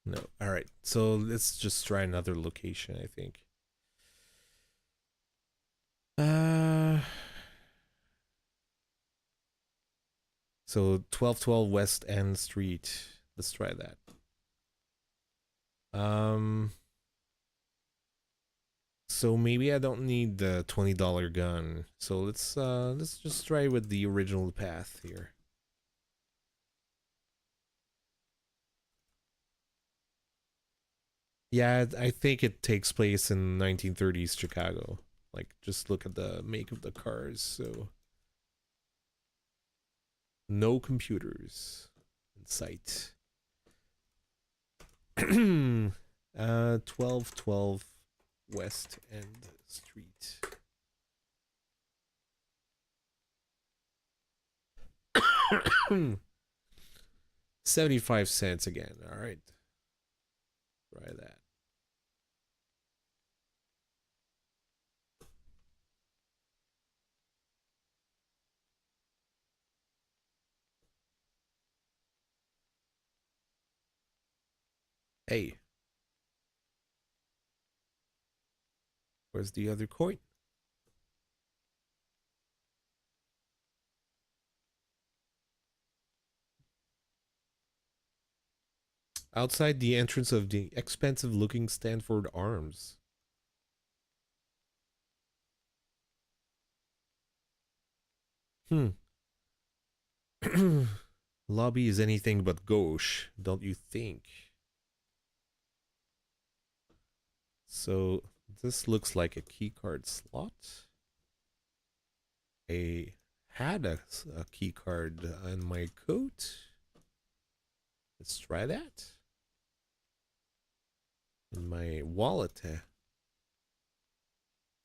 No. All right. So let's just try another location, I think. So 1212 West End Street. Let's try that. So maybe I don't need the $20 gun. So let's just try with the original path here. Yeah, I think it takes place in 1930s Chicago. Like, just look at the make of the cars. So, no computers in sight. 1212 West End Street. $0.75 again. All right. Try that. Hey. Where's the other coin? Outside the entrance of the expensive looking Stanford Arms. Lobby is anything but gauche, don't you think? So this looks like a keycard slot. I had a keycard on my coat. Let's try that. In my wallet.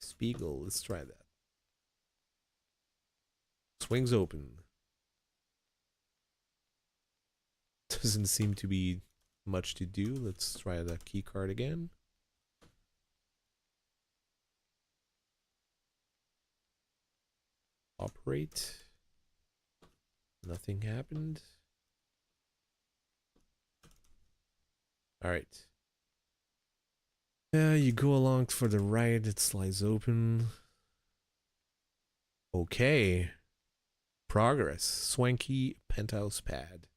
Spiegel, let's try that. Swings open. Doesn't seem to be much to do. Let's try the keycard again. Operate. Nothing happened. All right. Yeah, you go along for the ride, it slides open. Okay. Progress. Swanky penthouse pad.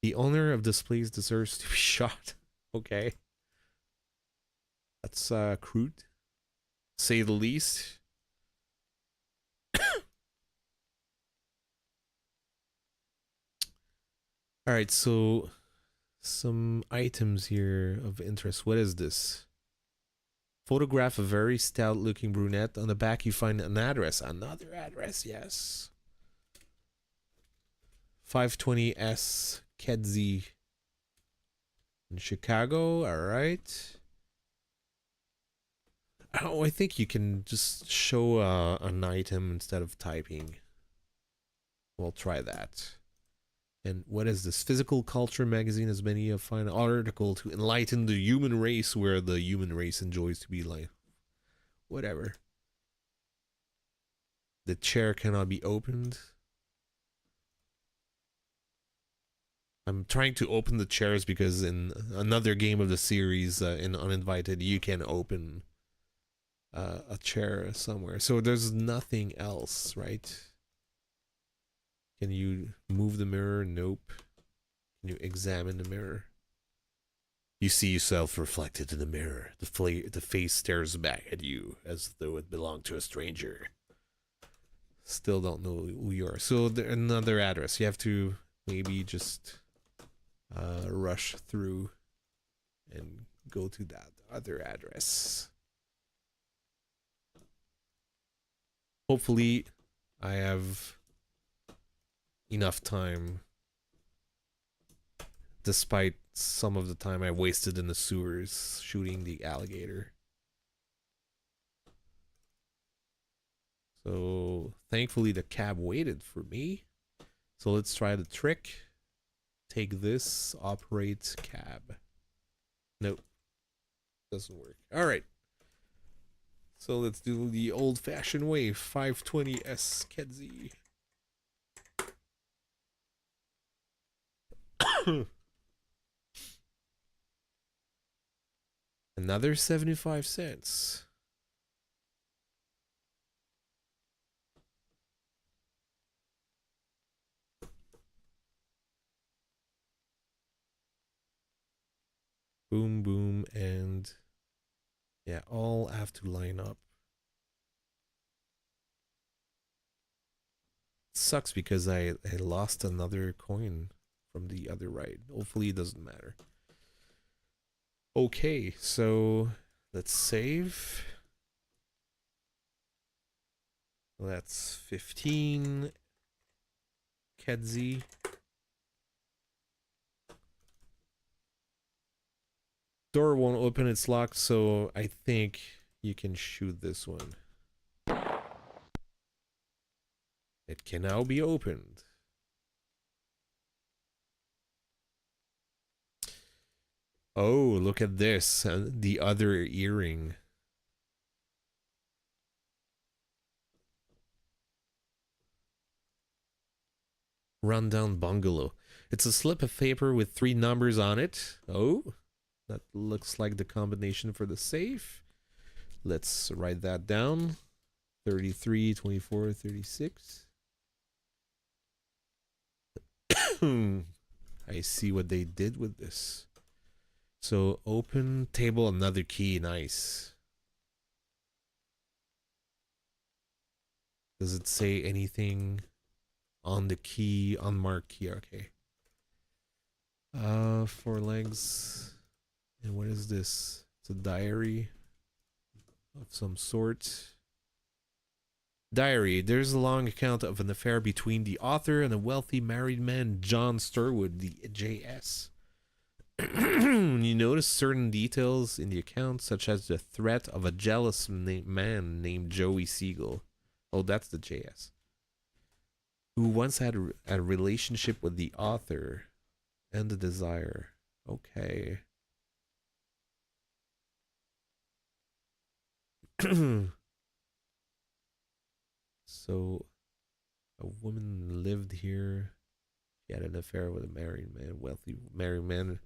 The owner of this place deserves to be shot. Okay. That's crude. Say the least. Alright, so some items here of interest. What is this? Photograph a very stout looking brunette. On the back you find an address. Another address, yes. 520S Kedzie in Chicago. Alright. Oh, I think you can just show an item instead of typing. We'll try that. And what is this? Physical Culture magazine has many a fine article to enlighten the human race, where the human race enjoys to be like, whatever. The chair cannot be opened. I'm trying to open the chairs because in another game of the series, in Uninvited, you can open a chair somewhere. So there's nothing else, right? Can you move the mirror? Nope. Can you examine the mirror? You see yourself reflected in the mirror. The face stares back at you as though it belonged to a stranger. Still don't know who you are. So another address. You have to maybe just rush through and go to that other address. Hopefully, I have enough time, despite some of the time I wasted in the sewers shooting the alligator. So thankfully the cab waited for me. So let's try the trick. Take this, operate cab. Nope, doesn't work. All right. So let's do the old-fashioned way. 520S Kedzie. Another 75 cents. Boom, boom, and yeah, all have to line up. It sucks because I lost another coin from the other ride. Hopefully it doesn't matter. Okay, so let's save. That's 15. Kedzie. Door won't open, it's locked, so I think you can shoot this one. It can now be opened. Oh, look at this. The other earring. Rundown bungalow. It's a slip of paper with 3 numbers on it. Oh, that looks like the combination for the safe. Let's write that down. 33, 24, 36. I see what they did with this. So open table, another key. Nice. Does it say anything on the key? Unmarked key. Okay. 4 legs. And what is this? It's a diary of some sort. Diary. There's a long account of an affair between the author and a wealthy married man, John Sturwood, the JS. You notice certain details in the account, such as the threat of a jealous man named Joey Siegel. Oh, that's the JS. Who once had a relationship with the author and the desire. Okay. So, a woman lived here. She had an affair with a married man, wealthy married man.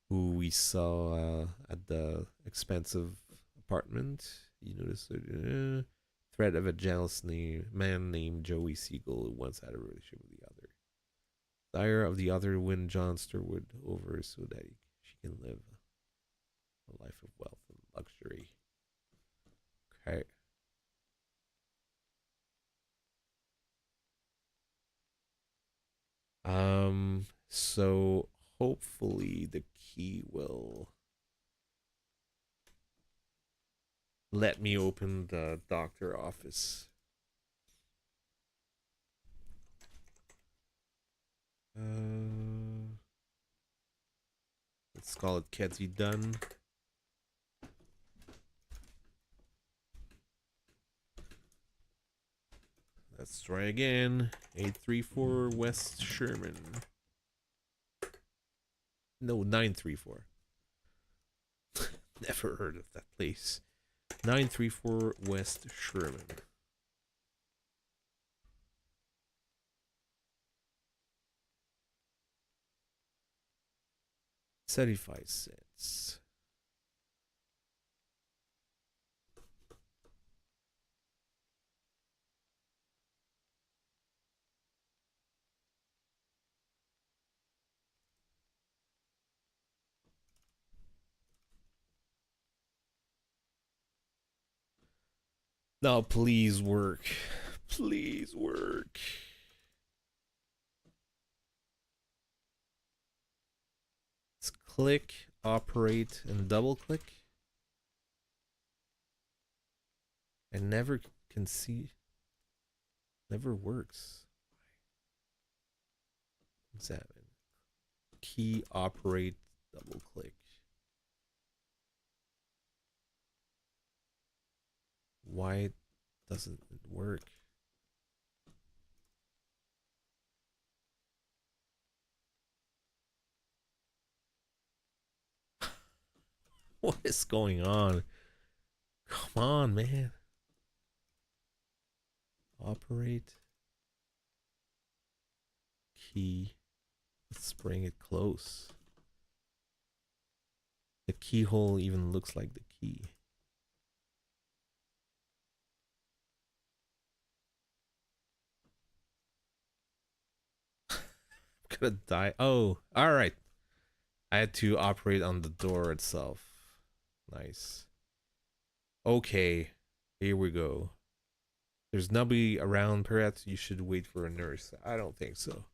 who we saw at the expensive apartment. You notice the threat of a jealous man named Joey Siegel who once had a relationship with the other. Desire of the other to win John Sturwood over so that she can live a life of wealth and luxury. Okay. So hopefully the key will let me open the doctor office. Let's call it Kedzie done. Let's try again. 834 West Sherman. No, 934. Never heard of that place. 934 West Sherman. $0.75. Now, please work. Please work. Let's click, operate, and double click. I never can see. Never works. Examine. Key, operate, double click. Why doesn't it work? What is going on? Come on, man. Operate. Key. Let's bring it close. The keyhole even looks like the key. I'm gonna die. Oh, all right. I had to operate on the door itself. Nice. Okay, here we go. There's nobody around. Perhaps you should wait for a nurse. I don't think so.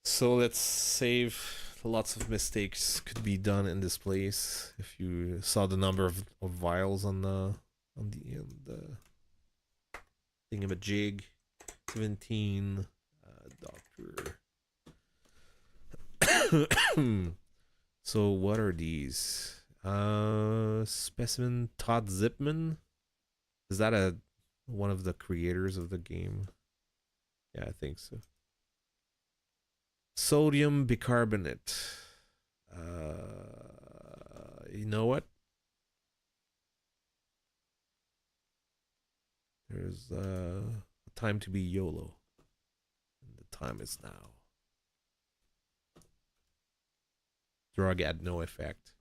So let's save. Lots of mistakes could be done in this place. If you saw the number of vials on the thingamajig, 17 doctor. So what are these? Specimen Todd Zipman. Is that one of the creators of the game? Yeah, I think so. Sodium bicarbonate. You know what? There's a time to be YOLO. And the time is now. Drug had no effect.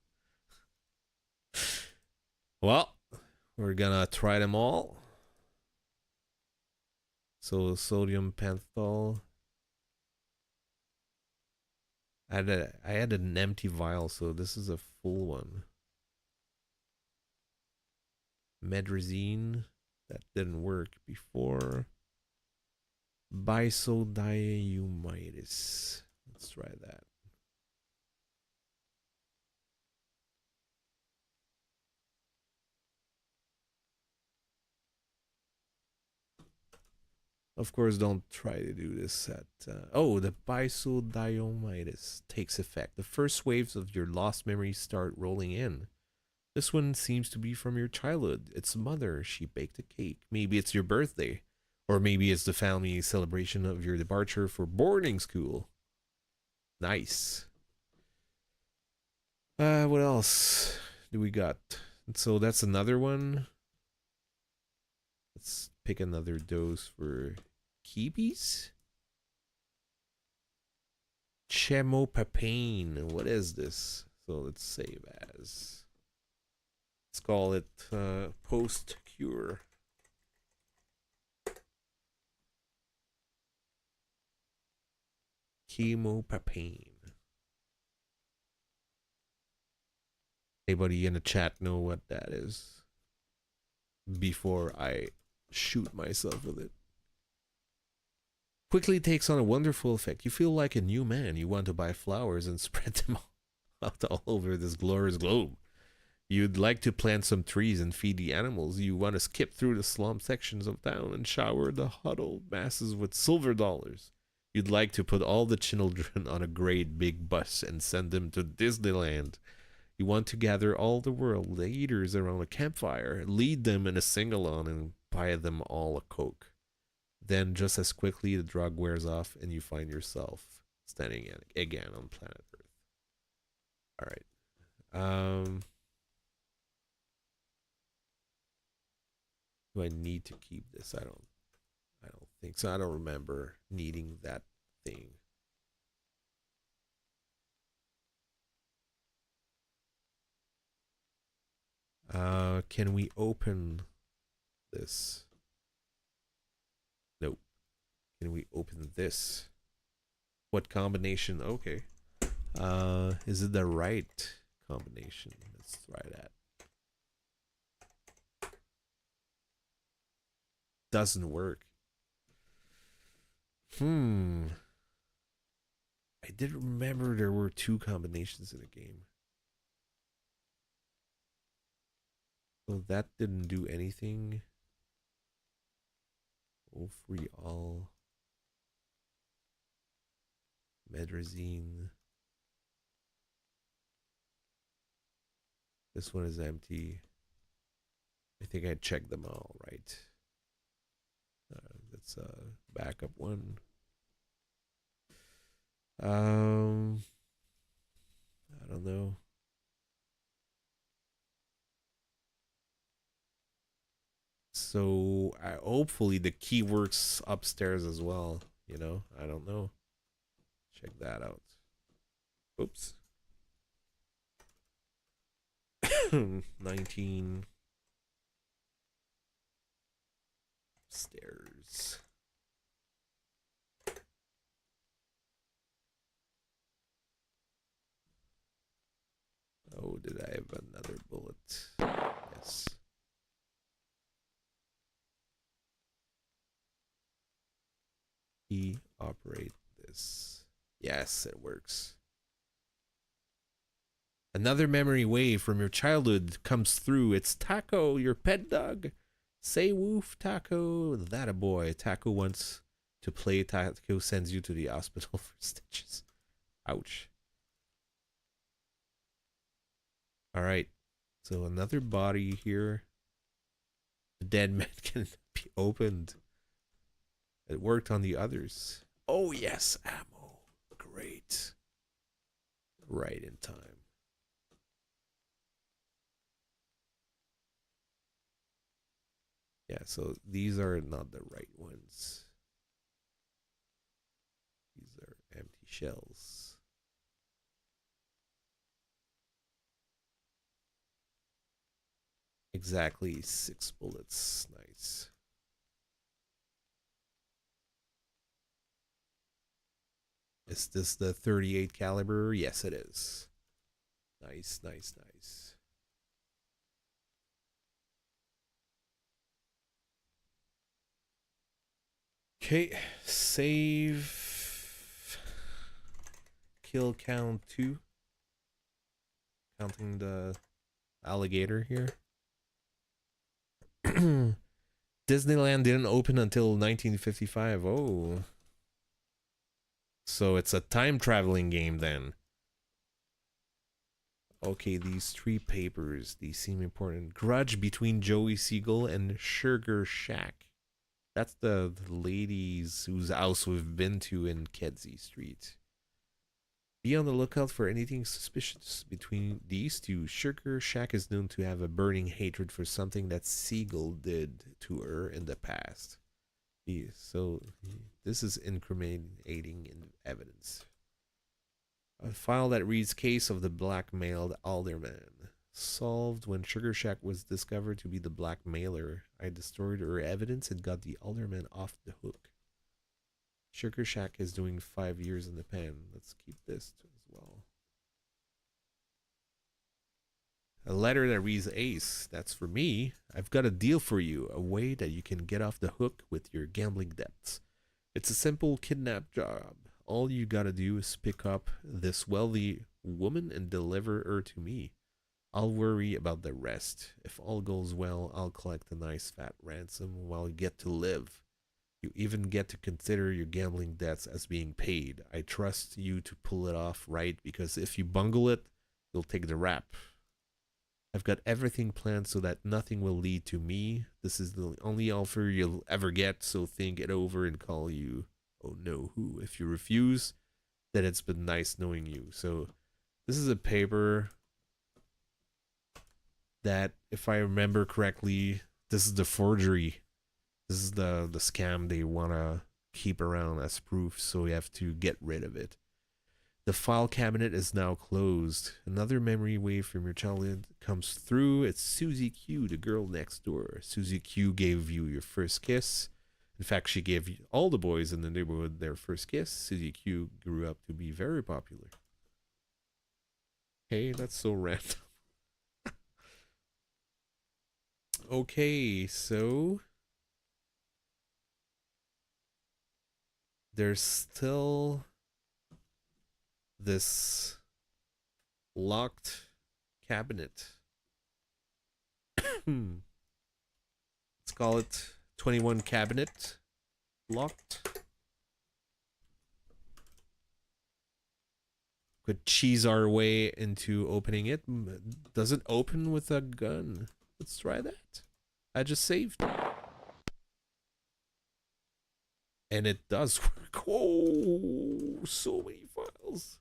Well, we're gonna try them all. So sodium pentothal. I had an empty vial, so this is a full one. Medrazine, that didn't work before. Bisodiaeumitis. Let's try that. Of course, don't try to do this at... oh, the bisodiaeumitis takes effect. The first waves of your lost memories start rolling in. This one seems to be from your childhood. It's mother. She baked a cake. Maybe it's your birthday. Or maybe it's the family celebration of your departure for boarding school. Nice. What else do we got? So that's another one. Let's pick another dose for keepies. Chemopapane. What is this? So let's save as. Let's call it post cure. Chemopapane. Anybody in the chat know what that is? Before I shoot myself with it. Quickly takes on a wonderful effect. You feel like a new man. You want to buy flowers and spread them out all over this glorious globe. You'd like to plant some trees and feed the animals. You want to skip through the slum sections of town and shower the huddled masses with silver dollars. You'd like to put all the children on a great big bus and send them to Disneyland. You want to gather all the world leaders around a campfire, lead them in a sing-along, and buy them all a Coke. Then, just as quickly, the drug wears off and you find yourself standing again on planet Earth. All right. Do I need to keep this? I don't think so. I don't remember needing that thing. Can we open this? Nope. Can we open this? What combination? Okay. Is it the right combination? Let's try that. Doesn't work. I did remember there were two combinations in the game. So that didn't do anything. Oh, free all. Medrazine. This one is empty. I think I checked them all right. That's a backup one. I don't know. So hopefully the key works upstairs as well. You know, I don't know. Check that out. Oops. 19 stairs. Oh, did I have another bullet? Yes. Operate this. Yes, it works. Another memory wave from your childhood comes through. It's Taco, your pet dog. Say woof, Taco. That a boy. Taco wants to play. Taco sends you to the hospital for stitches. Ouch. All right. So another body here. The dead man can be opened. It worked on the others. Oh, yes, ammo. Great. Right in time. Yeah, so these are not the right ones. These are empty shells. Exactly 6 bullets. Nice. Is this the 38 caliber? Yes, it is. Nice, nice, nice. Okay, save. Kill count 2. Counting the alligator here. Disneyland didn't open until 1955. Oh. So it's a time traveling game then. Okay, these 3 papers, these seem important. Grudge between Joey Siegel and Sugar Shack. That's the ladies whose house we've been to in Kedzie Street. Be on the lookout for anything suspicious between these two. Sugar Shack is known to have a burning hatred for something that Siegel did to her in the past. So this is incriminating evidence. A file that reads case of the blackmailed alderman. Solved when Sugar Shack was discovered to be the blackmailer. I destroyed her evidence and got the alderman off the hook. Sugar Shack is doing 5 years in the pen. Let's keep this as well. A letter that reads Ace. That's for me. I've got a deal for you. A way that you can get off the hook with your gambling debts. It's a simple kidnap job. All you gotta do is pick up this wealthy woman and deliver her to me. I'll worry about the rest. If all goes well, I'll collect a nice fat ransom while you get to live. You even get to consider your gambling debts as being paid. I trust you to pull it off right, because if you bungle it, you'll take the rap. I've got everything planned so that nothing will lead to me. This is the only offer you'll ever get, so think it over and call you. Oh no, who? If you refuse, then it's been nice knowing you. So this is a paper that, if I remember correctly, this is the forgery. This is the scam they want to keep around as proof, so you have to get rid of it. The file cabinet is now closed. Another memory wave from your childhood comes through. It's Susie Q, the girl next door. Susie Q gave you your first kiss. In fact, she gave all the boys in the neighborhood their first kiss. Susie Q grew up to be very popular. Hey, that's so random. Okay, so there's still this locked cabinet. Let's call it 21 cabinet locked. Could cheese our way into opening it. Does it open with a gun? Let's try that. I just saved. And it does work. Whoa, so many files.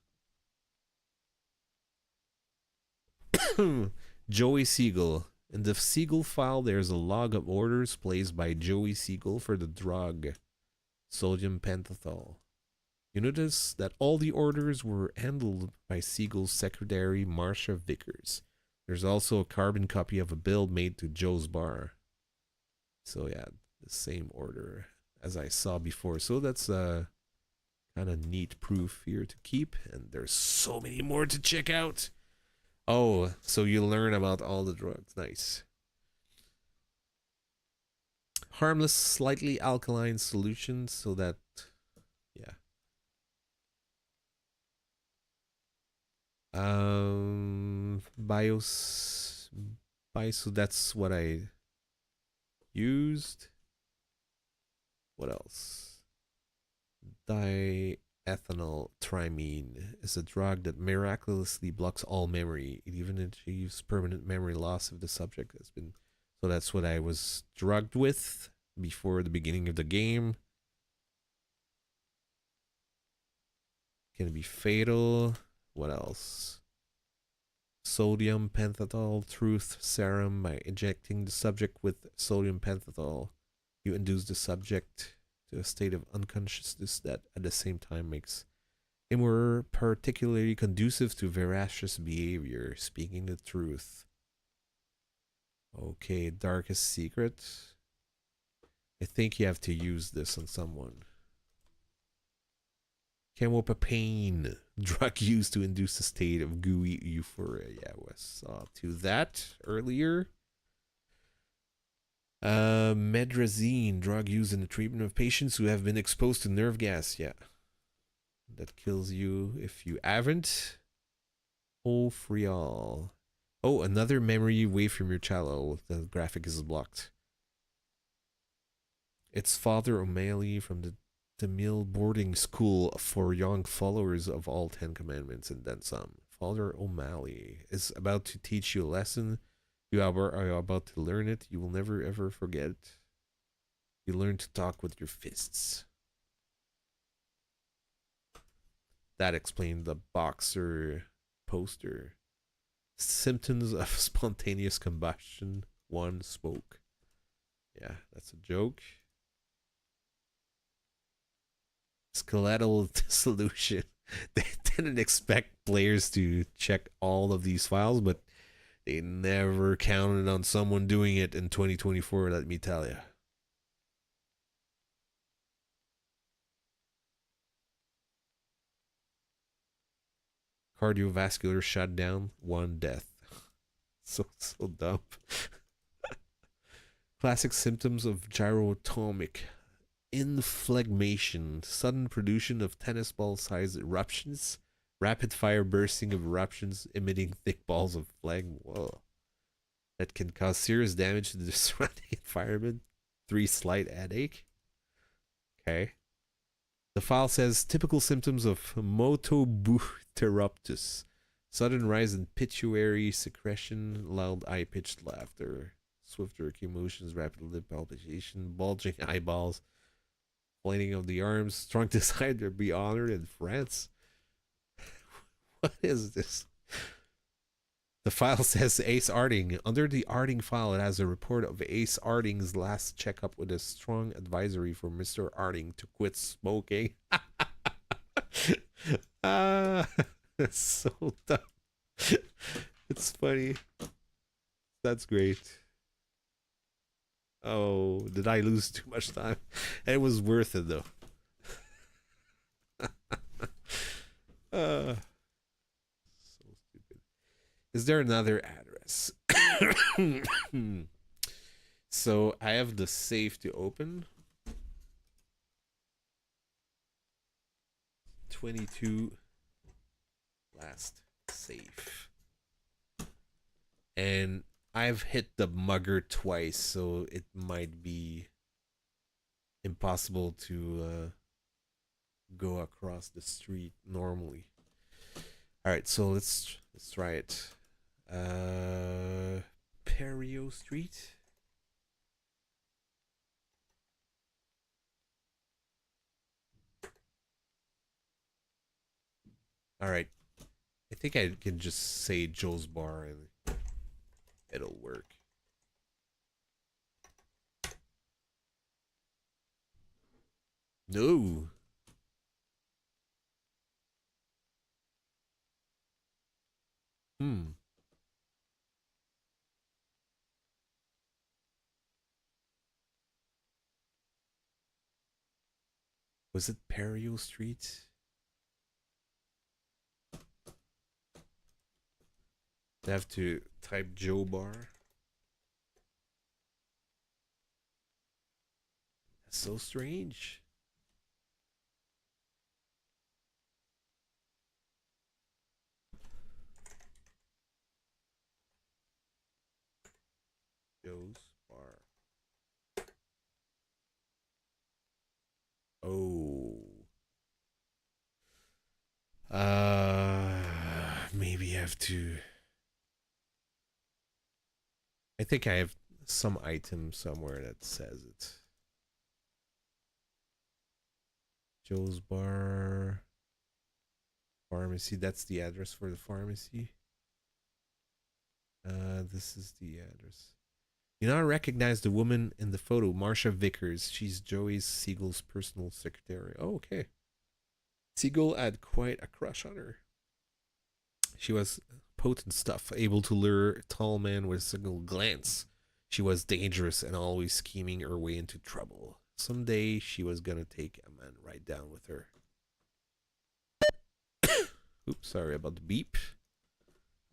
Joey Siegel. In the Siegel file, there's a log of orders placed by Joey Siegel for the drug sodium pentothal. You notice that all the orders were handled by Siegel's secretary, Marcia Vickers. There's also a carbon copy of a bill made to Joe's bar. So yeah, the same order as I saw before. So that's a kind of neat proof here to keep. And there's so many more to check out. Oh, so you learn about all the drugs. Nice. Harmless, slightly alkaline solution, so that, yeah. So that's what I used. What else? Diethyl trimine is a drug that miraculously blocks all memory. It even achieves permanent memory loss if the subject has been. So that's what I was drugged with before the beginning of the game. Can be fatal. What else? Sodium pentothal truth serum. By injecting the subject with sodium pentothal, you induce the subject to a state of unconsciousness that at the same time makes him more particularly conducive to veracious behavior, speaking the truth. Okay, darkest secret. I think you have to use this on someone. Chemopapine, drug used to induce a state of gooey euphoria. Yeah, we saw to that earlier. Medrazine, drug used in the treatment of patients who have been exposed to nerve gas. Yeah, that kills you if you haven't. Olfriol. Oh, another memory away from your cello. The graphic is blocked. It's Father O'Malley from the DeMille boarding school for young followers of all 10 commandments and then some. Father O'Malley is about to teach you a lesson. You are about to learn it. You will never ever forget it. You learn to talk with your fists. That explained the boxer poster. Symptoms of spontaneous combustion. 1, smoke. Yeah, that's a joke. Skeletal dissolution. They didn't expect players to check all of these files, but they never counted on someone doing it in 2024, let me tell you. Cardiovascular shutdown, one death. So dumb. Classic symptoms of gyrotomic inflammation, sudden production of tennis ball sized eruptions, rapid fire bursting of eruptions emitting thick balls of flame. Whoa. That can cause serious damage to the surrounding environment. 3 slight headache. Okay. The file says typical symptoms of motobuterruptus. Sudden rise in pituitary secretion, loud high pitched laughter, swift jerky motions, rapid lip palpitation, bulging eyeballs, flailing of the arms, strong desire to be honored in France. What is this? The file says Ace Arding. Under the Arding file, it has a report of Ace Arding's last checkup with a strong advisory for Mr. Arding to quit smoking. Ah, that's so dumb. It's funny. That's great. Oh, did I lose too much time? It was worth it though. So stupid. Is there another address? So I have the safe to open. 22 last safe. And I've hit the mugger twice, so it might be impossible to go across the street normally. All right, so let's try it. Perio Street. All right, I think I can just say Joe's Bar and it'll work. No. Hmm. Was it Perio Street? I have to type Joe Bar. That's so strange. Joe's Bar. Oh. Maybe I have to. I think I have some item somewhere that says it. Joe's Bar. Pharmacy. That's the address for the pharmacy. This is the address. You now recognize the woman in the photo, Marsha Vickers. She's Joey Siegel's personal secretary. Oh, okay. Siegel had quite a crush on her. She was potent stuff, able to lure a tall man with a single glance. She was dangerous and always scheming her way into trouble. Someday she was gonna take a man right down with her. Oops, sorry about the beep.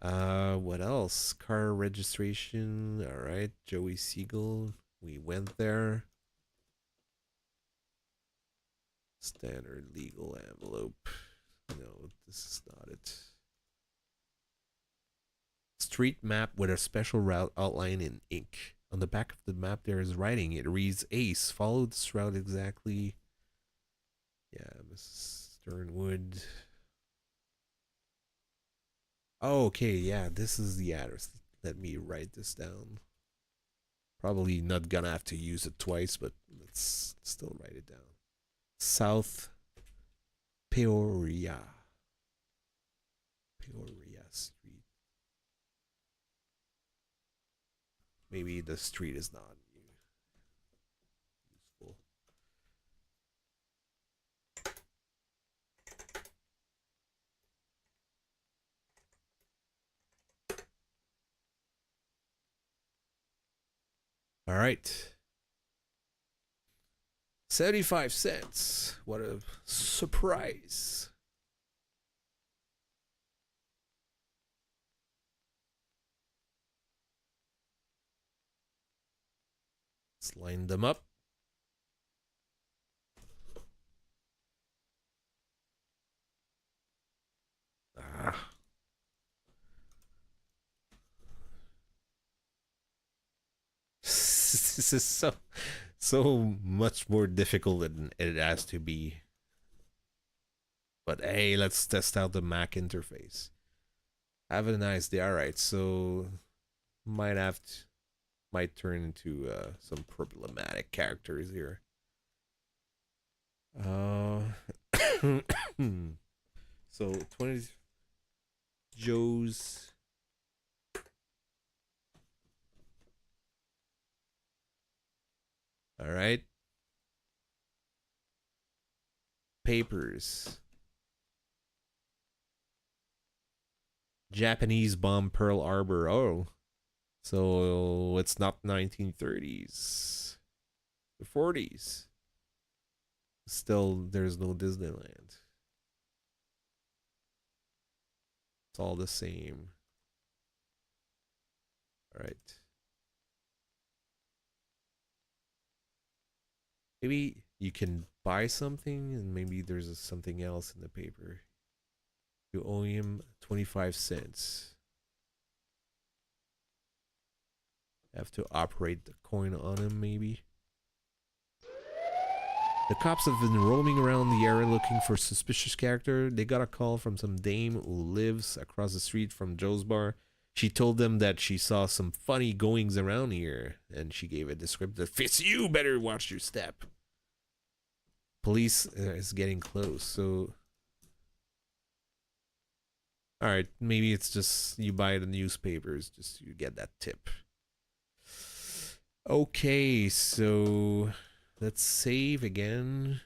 What else? Car registration. All right, Joey Siegel. We went there. Standard legal envelope. No, this is not it. Street map with a special route outline in ink. On the back of the map, there is writing. It reads Ace. Follow this route exactly. Yeah, Mrs. Sternwood. Oh, okay, yeah, this is the address. Let me write this down. Probably not gonna have to use it twice, but let's still write it down. South Peoria. Peoria Street. Maybe the street is not useful. All right. 75 cents. What a surprise. Let's line them up. Ah. This is so much more difficult than it has to be. But hey, let's test out the Mac interface. Have a nice day. All right, so might have to, might turn into some problematic characters here. So 20 Joe's. All right. Papers. Japanese bomb Pearl Harbor. Oh. So it's not 1930s. The 40s. Still, there's no Disneyland. It's all the same. All right. Maybe you can buy something and maybe there's something else in the paper. You owe him 25 cents. Have to operate the coin on him, maybe. The cops have been roaming around the area looking for a suspicious character. They got a call from some dame who lives across the street from Joe's bar. She told them that she saw some funny goings around here, and she gave a description that fits you. Better watch your step. Police is getting close, so. Alright, maybe it's just you buy the newspapers, just you get that tip. Okay, so let's save again.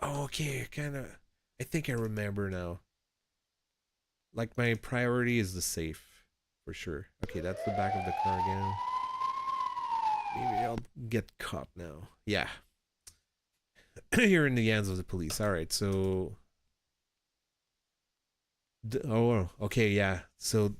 Oh, okay, I think I remember now. Like my priority is the safe, for sure. Okay, that's the back of the car again. Maybe I'll get caught now. Yeah. You're in the hands of the police. All right, so. Oh, okay, yeah. So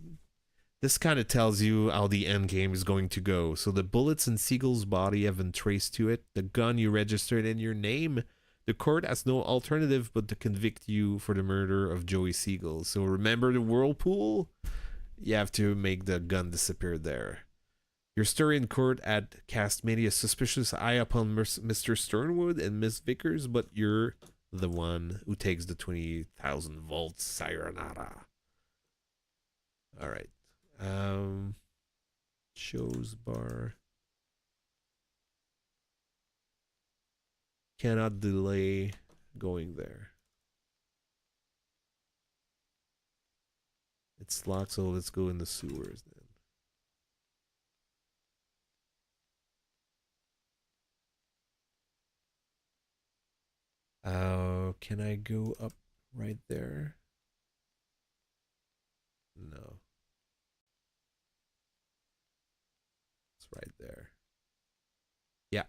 this kind of tells you how the end game is going to go. So the bullets in Siegel's body have been traced to it. The gun you registered in your name. The court has no alternative but to convict you for the murder of Joey Siegel. So remember the whirlpool? You have to make the gun disappear there. Your story in court had cast many a suspicious eye upon Mr. Sternwood and Miss Vickers, but you're the one who takes the 20,000 volts sayonara. All right. Joe's bar. Cannot delay going there. It's locked, so let's go in the sewers then. Can I go up right there? No. It's right there. Yeah.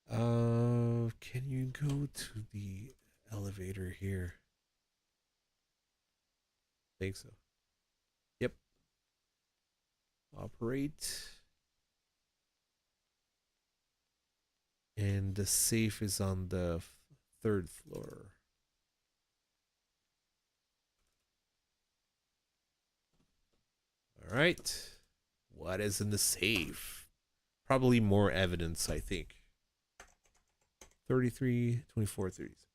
Can you go to the elevator here? Think so. Yep. Operate. And the safe is on the third floor. All right. What is in the safe? Probably more evidence, I think. 33, 24, 36.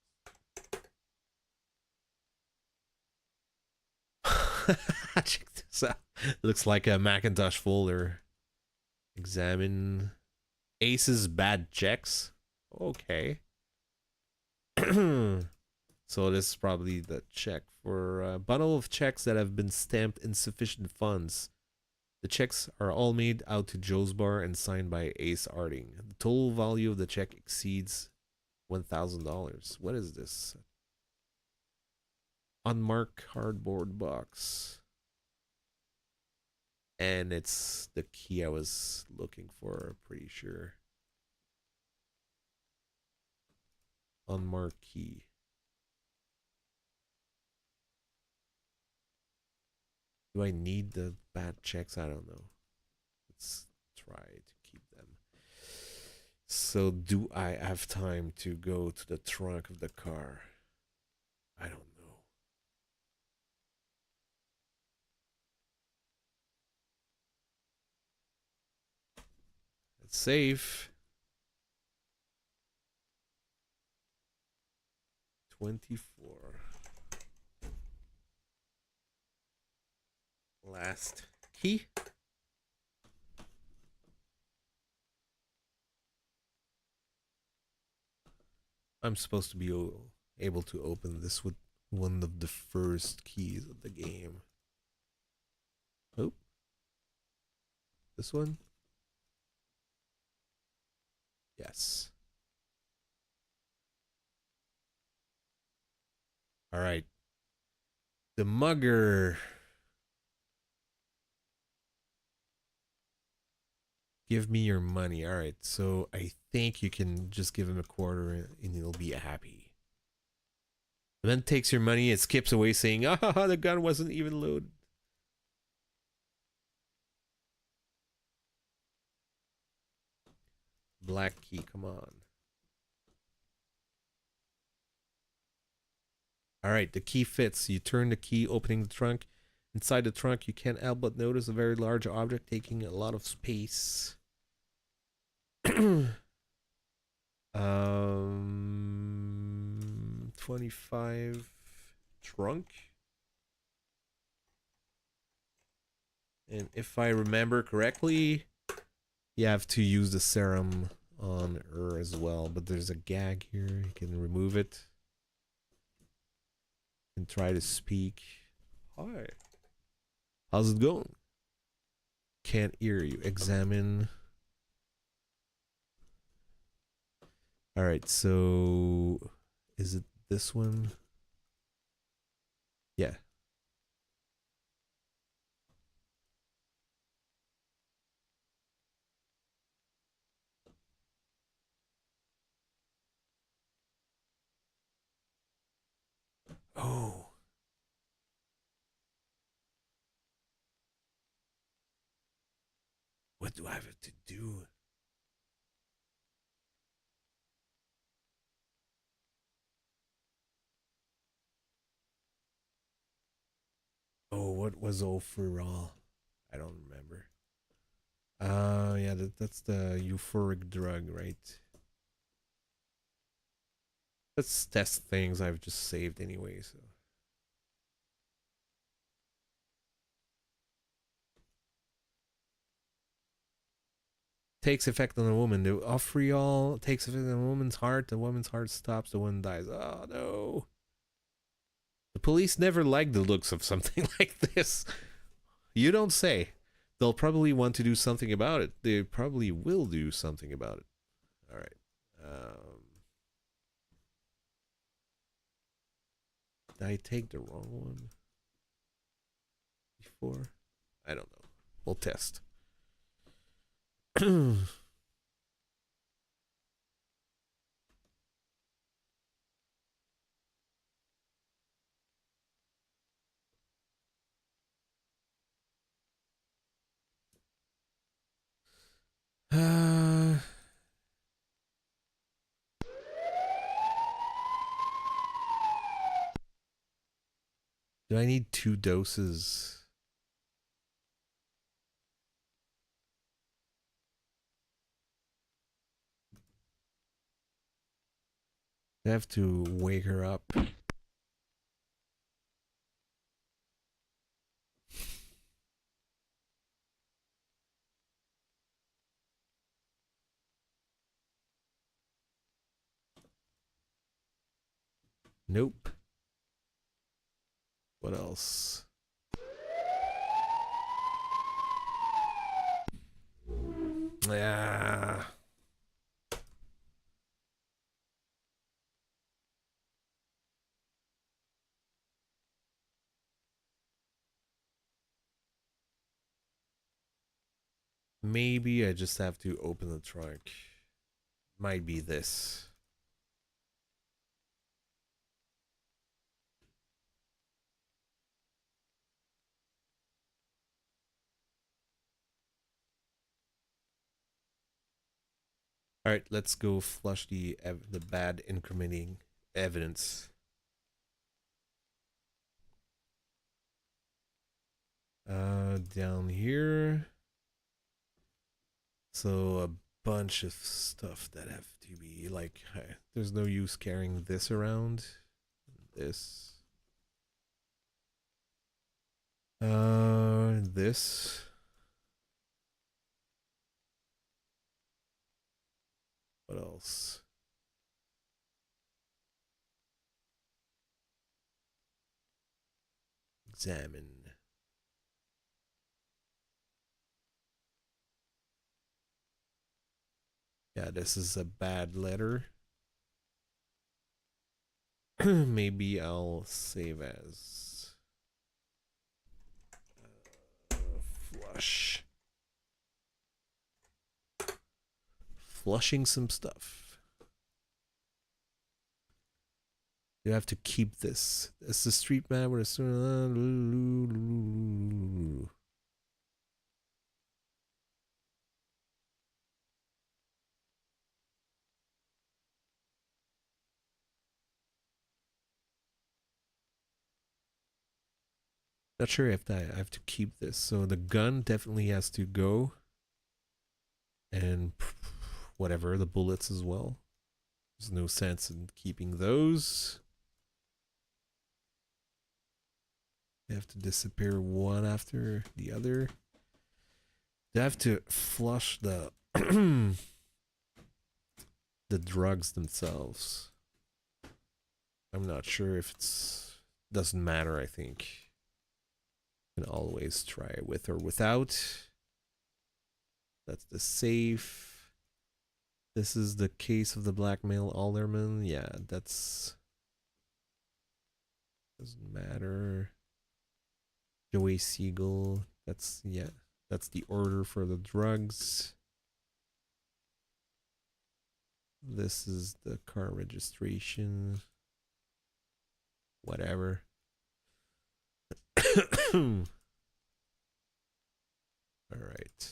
Check this out. Looks like a Macintosh folder. Examine Ace's bad checks. Okay. So this is probably the check for a bundle of checks that have been stamped insufficient funds. The checks are all made out to Joe's Bar and signed by Ace Arting. The total value of the check exceeds $1,000. What is this? Unmarked cardboard box. And it's the key I was looking for, pretty sure. Unmarked key. Do I need the bad checks? I don't know. Let's try to keep them. So do I have time to go to the trunk of the car? I don't know. It's safe. 24. Last key. I'm supposed to be able to open this with one of the first keys of the game. Oh, this one? Yes. All right. The mugger. Give me your money. All right. So I think you can just give him a quarter and he'll be happy. And then takes your money and skips away saying, ah, the gun wasn't even loaded. Black key, come on. All right, the key fits. You turn the key, opening the trunk. Inside the trunk, you can't help but notice a very large object taking a lot of space. 25 trunk. And if I remember correctly, you have to use the serum on her as well. But there's a gag here. You can remove it. And try to speak. Hi. How's it going? Can't hear you. Examine. All right, so is it this one? Yeah. Oh. What do I have to do? Oh, what was overall? I don't remember. Yeah, that's the euphoric drug, right? Let's test things I've just saved anyway, so. Takes effect on a woman. The Offriol takes effect on a woman's heart. The woman's heart stops. The woman dies. Oh, no. The police never like the looks of something like this. You don't say. They'll probably want to do something about it. They probably will do something about it. All right. Did I take the wrong one before? I don't know. We'll test. Do I need 2 doses? I have to wake her up. Nope. What else? Ah. Maybe I just have to open the trunk. Might be this. All right, let's go flush the bad incriminating evidence. Down here. So a bunch of stuff that have to be like, there's no use carrying this around. This. This. What else? Examine. Yeah, this is a bad letter. Maybe I'll save as flush. Flushing some stuff. You have to keep this. It's the street map where it's not sure if I have to keep this. So the gun definitely has to go. And whatever, the bullets as well. There's no sense in keeping those. They have to disappear one after the other. They have to flush the the drugs themselves. I'm not sure if it's doesn't matter, I think. You can always try with or without. That's the safe. This is the case of the blackmail alderman. Yeah, that's doesn't matter. Joey Siegel. That's yeah. That's the order for the drugs. This is the car registration. Whatever. All right.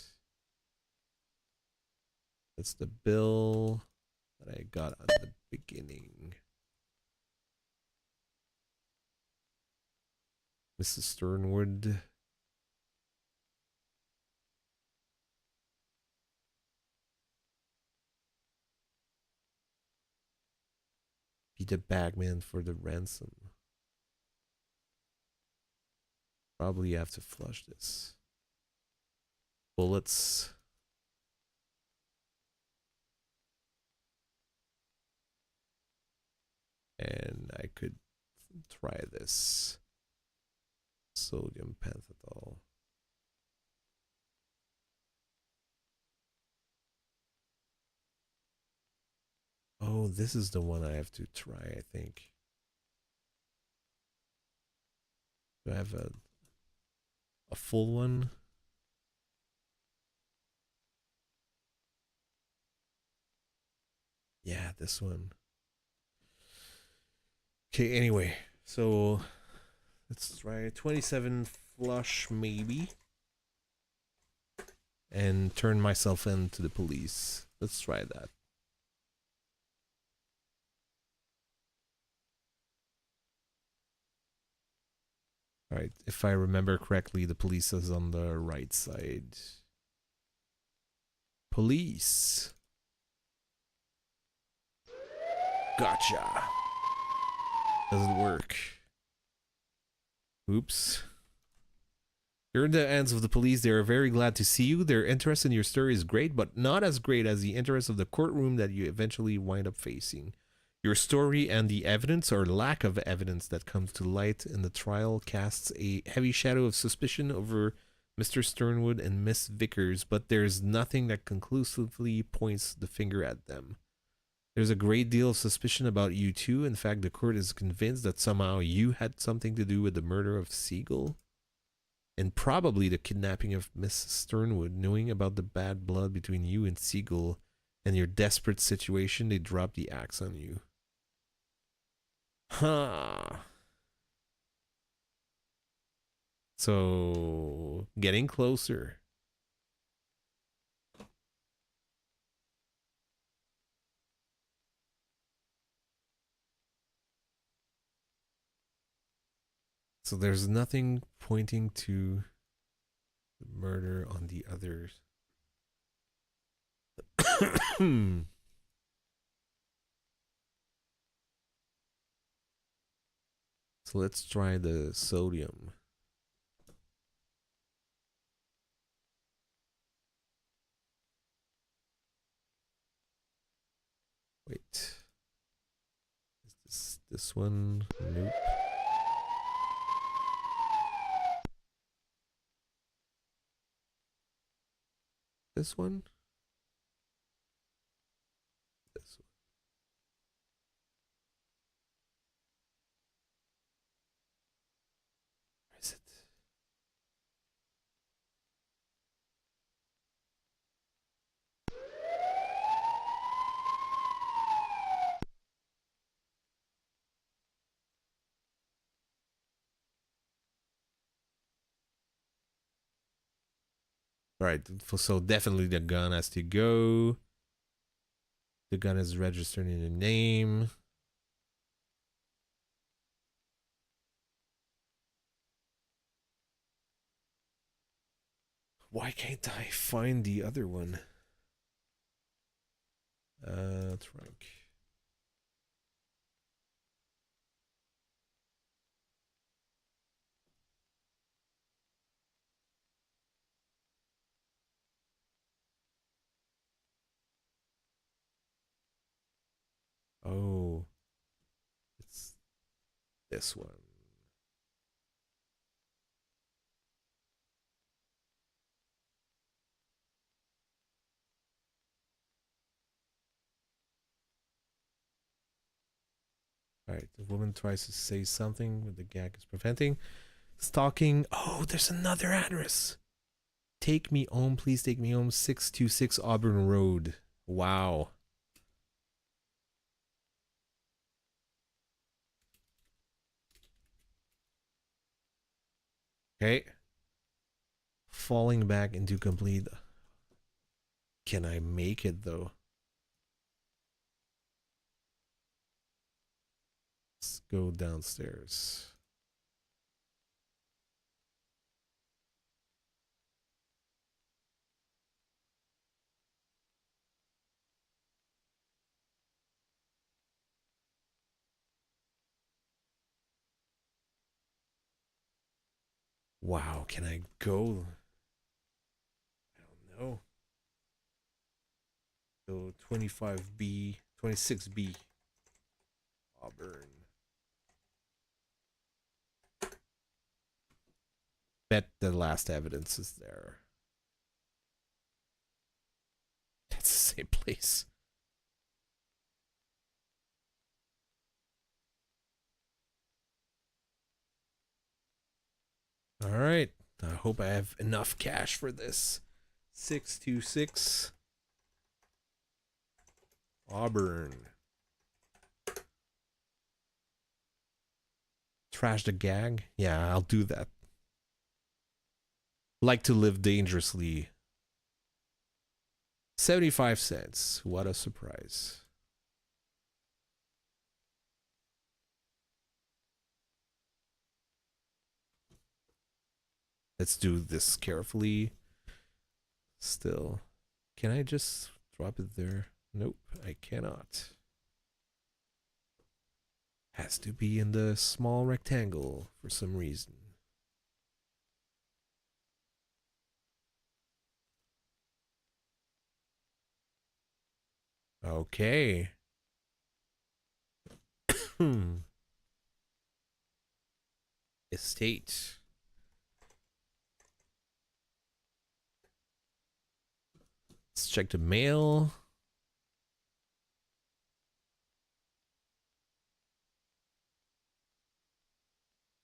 That's the bill that I got at the beginning. Mrs. Sternwood. Be the bagman for the ransom. Probably have to flush this. Bullets. And I could try this. Sodium pentothal. Oh, this is the one I have to try, I think. Do I have a full one? Yeah, this one. Okay, anyway. So let's try 27 flush maybe. And turn myself in to the police. Let's try that. Alright, if I remember correctly, the police is on the right side. Police. Gotcha. Doesn't work. Oops. You're in the hands of the police. They are very glad to see you. Their interest in your story is great, but not as great as the interest of the courtroom that you eventually wind up facing. Your story and the evidence or lack of evidence that comes to light in the trial casts a heavy shadow of suspicion over Mr. Sternwood and Miss Vickers, but there's nothing that conclusively points the finger at them. There's a great deal of suspicion about you two. In fact, the court is convinced that somehow you had something to do with the murder of Siegel and probably the kidnapping of Miss Sternwood. Knowing about the bad blood between you and Siegel and your desperate situation, they dropped the axe on you. Huh. So, getting closer. So there's nothing pointing to the murder on the others. So let's try the sodium. Wait. Is this one? Nope. This one? This one. Where is it? Alright, so definitely the gun has to go. The gun is registered in a name. Why can't I find the other one? Trunk. Oh, it's this one. Alright, the woman tries to say something, but the gag is preventing. Stalking. Oh, there's another address. Take me home, please take me home. 626 Auburn Road. Wow. Okay. Falling back into complete. Can I make it though? Let's go downstairs. Wow, can I go? I don't know. Go 25B, 26B. Auburn. Bet the last evidence is there. That's the same place. All right. I hope I have enough cash for this. 626 Auburn. Trash the gag? Yeah, I'll do that. Like to live dangerously. 75 cents. What a surprise. Let's do this carefully. Still. Can I just drop it there? Nope, I cannot. Has to be in the small rectangle for some reason. Okay. Estate. check the mail.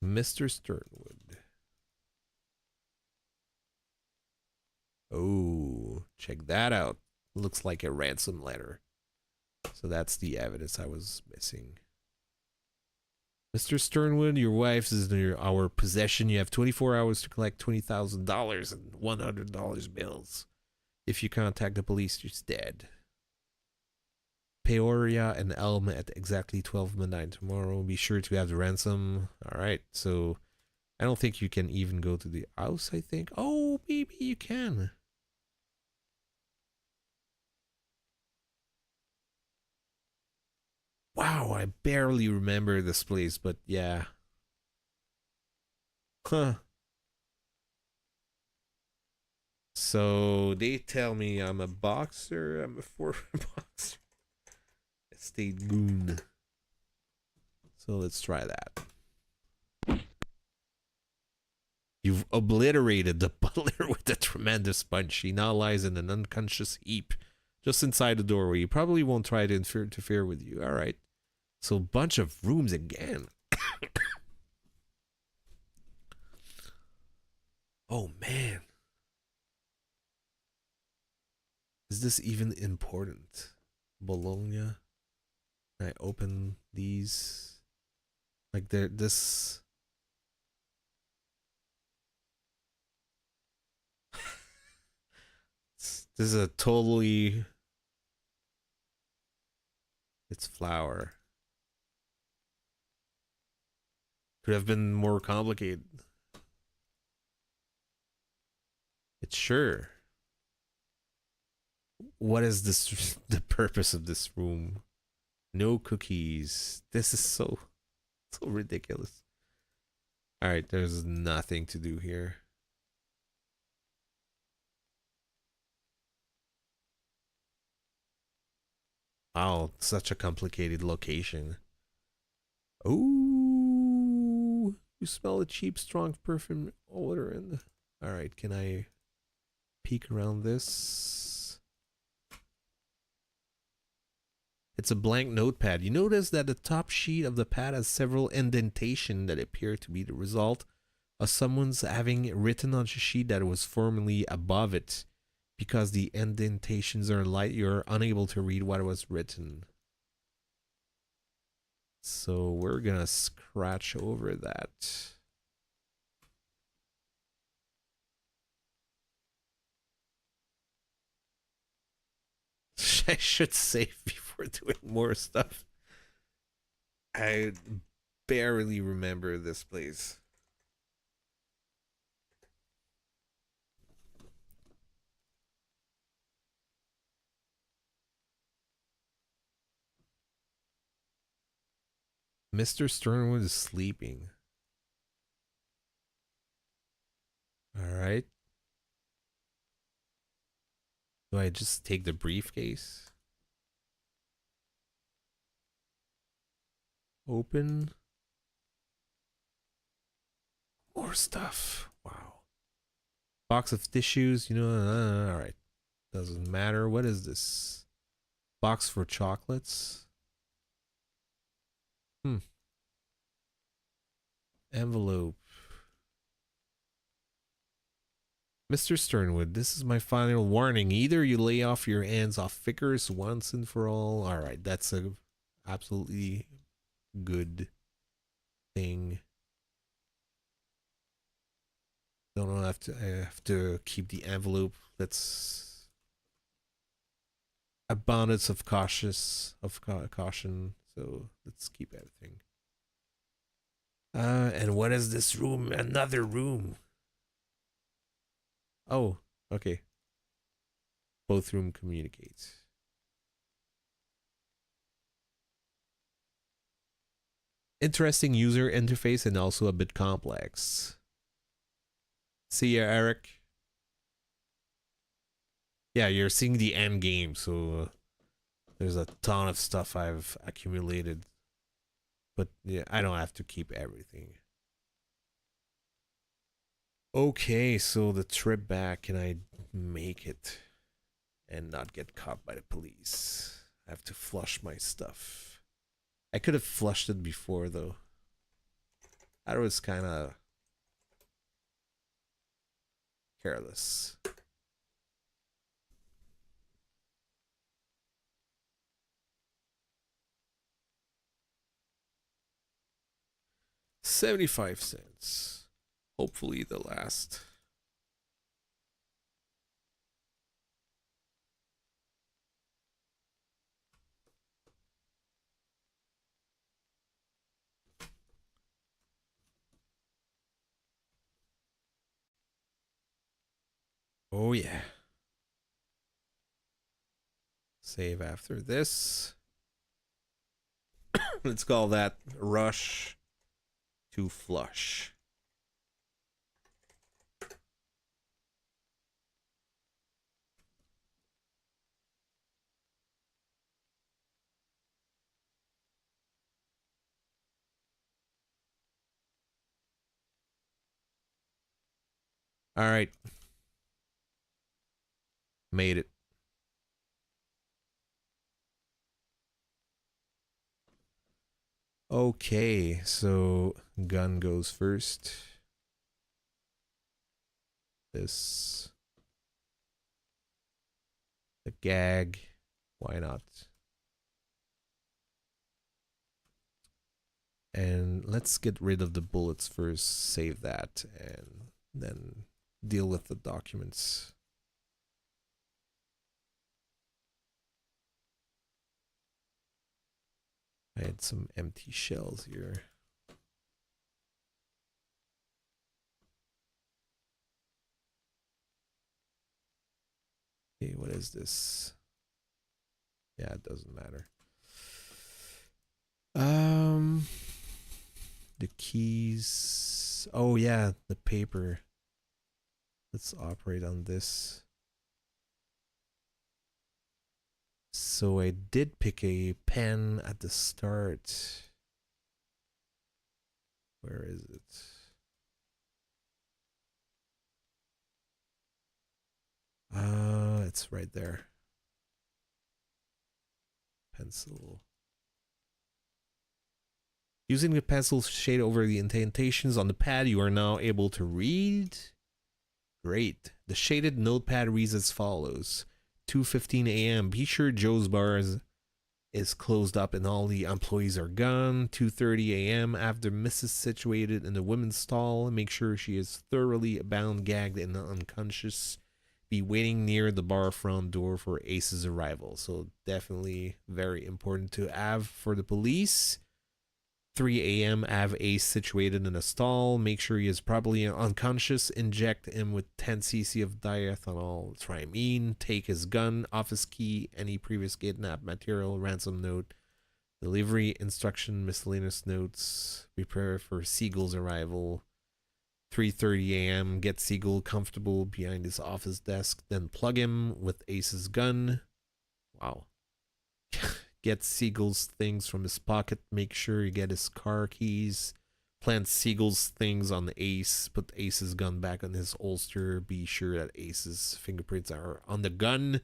Mr. Sternwood. Oh, check that out. Looks like a ransom letter. So that's the evidence I was missing. Mr. Sternwood, your wife's is in our possession. You have 24 hours to collect $20,000 and $100 bills. If you contact the police, you're dead. Peoria and Elm at exactly 12 midnight tomorrow. Be sure to have the ransom. All right, so I don't think you can even go to the house, I think. Oh, maybe you can. Wow, I barely remember this place, but yeah. Huh. So they tell me I'm a boxer. I'm a former boxer. Estate goon. So let's try that. You've obliterated the butler with a tremendous punch. He now lies in an unconscious heap just inside the doorway. He probably won't try to interfere with you. All right. So bunch of rooms again. Oh man. Is this even important? Bologna. Can I open these? Like this. This is a totally. It's flour. Could have been more complicated. It's sure. What is this? The purpose of this room? No cookies. This is so ridiculous. All right, there's nothing to do here. Wow, such a complicated location. Ooh, you smell a cheap, strong perfume odor in the. All right, can I peek around this? It's a blank notepad. You notice that the top sheet of the pad has several indentations that appear to be the result of someone's having written on a sheet that was formerly above it. Because the indentations are light, you're unable to read what was written. So we're gonna scratch over that. I should save before doing more stuff. I barely remember this place. Mr. Sternwood is sleeping. All right. Do I just take the briefcase? Open. More stuff. Wow. Box of tissues, you know, all right. Doesn't matter. What is this? Box for chocolates. Envelope. Mr. Sternwood, this is my final warning. Either you lay off your hands off figures once and for all. All right, that's a absolutely good thing. Don't know. I have to keep the envelope. That's abundance of caution. So let's keep everything. And what is this room? Another room. Oh, okay. Both room communicates. Interesting user interface and also a bit complex. See ya, Eric. Yeah, you're seeing the end game, so there's a ton of stuff I've accumulated. But yeah, I don't have to keep everything. Okay, so the trip back, can I make it? and not get caught by the police. I have to flush my stuff. I could have flushed it before though. That was kind of careless. $0.75. Hopefully the last. Oh yeah. Save after this. Let's call that rush to flush. All right. Made it. Okay, so gun goes first. This. The gag. Why not? And let's get rid of the bullets first. Save that and then deal with the documents. I had some empty shells here. Okay, what is this? Yeah, it doesn't matter. The keys. Oh yeah, the paper. Let's operate on this. So I did pick a pen at the start. Where is it? It's right there. Pencil. Using the pencil shade over the indentations on the pad, you are now able to read. Great. The shaded notepad reads as follows. 2:15 a.m. Be sure Joe's bar is closed up and all the employees are gone. 2:30 a.m. After Mrs. situated in the women's stall, make sure she is thoroughly bound, gagged, and unconscious. Be waiting near the bar front door for Ace's arrival. So definitely very important to have for the police. 3 a.m. Have Ace situated in a stall. Make sure he is properly unconscious. Inject him with 10 cc of diethanol triamine. Take his gun, office key, any previous kidnap material, ransom note, delivery instruction, miscellaneous notes. Prepare for Siegel's arrival. 3:30 a.m. Get Siegel comfortable behind his office desk. Then plug him with Ace's gun. Wow. Get Siegel's things from his pocket. Make sure you get his car keys. Plant Siegel's things on the Ace. Put Ace's gun back on his holster. Be sure that Ace's fingerprints are on the gun.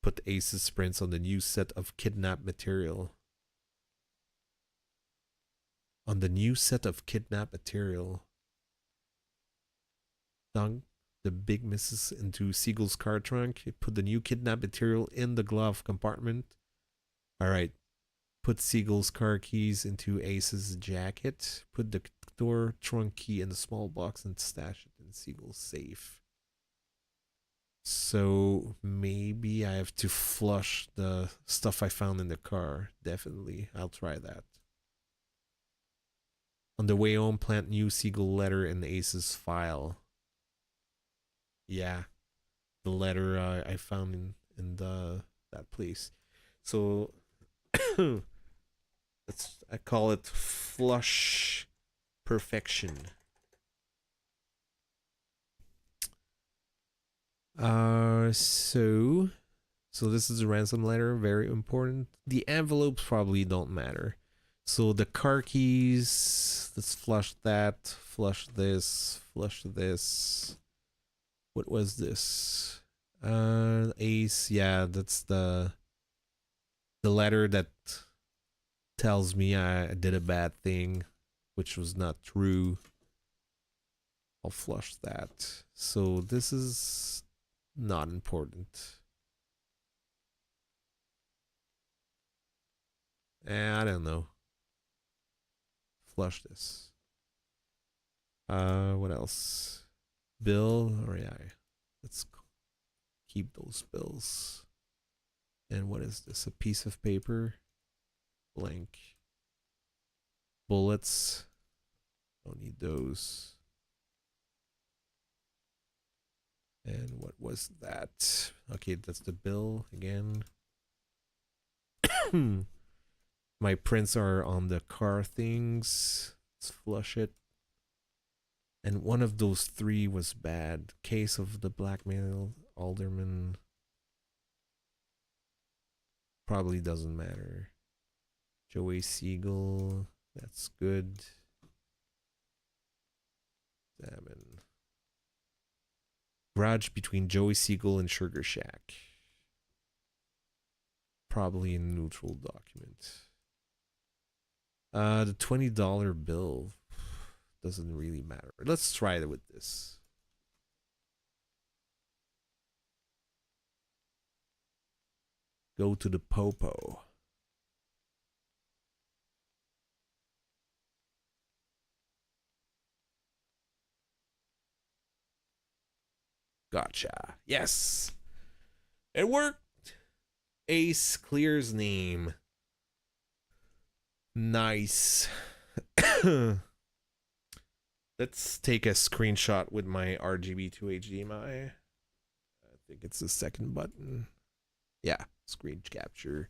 Put Ace's prints on the new set of kidnap material. On the new set of kidnap material. Dunk the big misses into Siegel's car trunk. Put the new kidnap material in the glove compartment. Alright. Put Siegel's car keys into Ace's jacket. Put the door trunk key in the small box and stash it in Siegel's safe. So maybe I have to flush the stuff I found in the car. Definitely. I'll try that. On the way home, plant new Siegel letter in Ace's file. Yeah. The letter I found in that place. So I call it flush perfection. So this is a ransom letter, very important. The envelopes probably don't matter. So the car keys, let's flush that, flush this, flush this. What was this? Ace, yeah, that's the letter that tells me I did a bad thing, which was not true. I'll flush that. So this is not important. I don't know. Flush this. What else? Bill, or yeah, let's keep those bills. And what is this? A piece of paper? Blank. Bullets. Don't need those. And what was that? Okay, that's the bill again. My prints are on the car things. Let's flush it. And one of those three was bad. Case of the blackmail alderman. Probably doesn't matter. Joey Siegel. That's good. Salmon. Grudge between Joey Siegel and Sugar Shack. Probably a neutral document. The $20 bill doesn't really matter. Let's try it with this. Go to the popo. Gotcha. Yes. It worked. Ace clears name. Nice. Let's take a screenshot with my RGB to HDMI. I think it's the second button. Yeah, screen capture.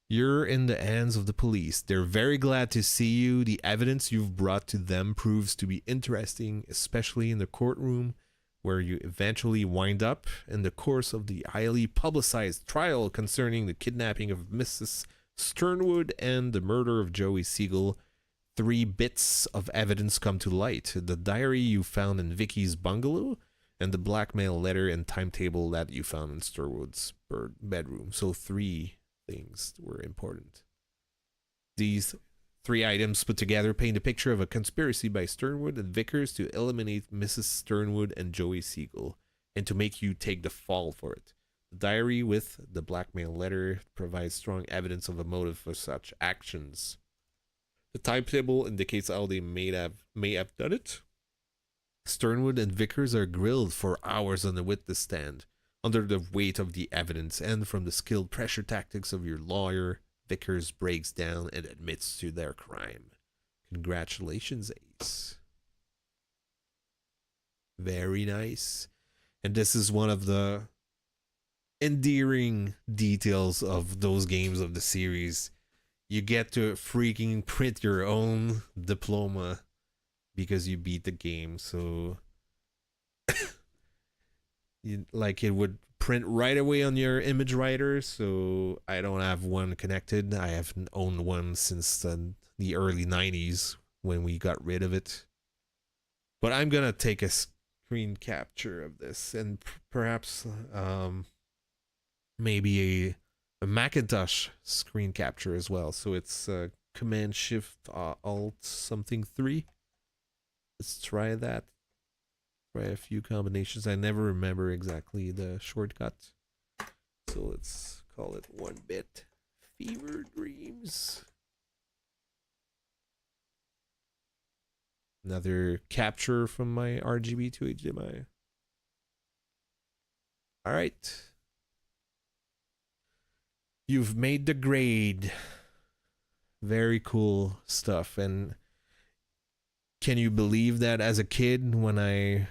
You're in the hands of the police. They're very glad to see you. The evidence you've brought to them proves to be interesting, especially in the courtroom where you eventually wind up in the course of the highly publicized trial concerning the kidnapping of Mrs. Sternwood and the murder of Joey Siegel. 3 bits of evidence come to light. The diary you found in Vicky's bungalow and the blackmail letter and timetable that you found in Sternwood's bedroom. So 3 things were important. These 3 items put together paint a picture of a conspiracy by Sternwood and Vickers to eliminate Mrs. Sternwood and Joey Siegel and to make you take the fall for it. The diary with the blackmail letter provides strong evidence of a motive for such actions. The timetable indicates how they may have done it. Sternwood and Vickers are grilled for hours on the witness stand under the weight of the evidence, and from the skilled pressure tactics of your lawyer, Vickers breaks down and admits to their crime. Congratulations, Ace. Very nice. And this is one of the endearing details of those games of the series. You get to freaking print your own diploma because you beat the game. So like it would print right away on your image writer. So I don't have one connected. I haven't owned one since the early 90s when we got rid of it. But I'm gonna take a screen capture of this and perhaps maybe a Macintosh screen capture as well. So it's Command Shift Alt something 3. Let's try that. Try a few combinations. I never remember exactly the shortcut. So let's call it 1-bit Fever Dreams. Another capture from my RGB to HDMI. All right. You've made the grade. Very cool stuff. And can you believe that as a kid, when I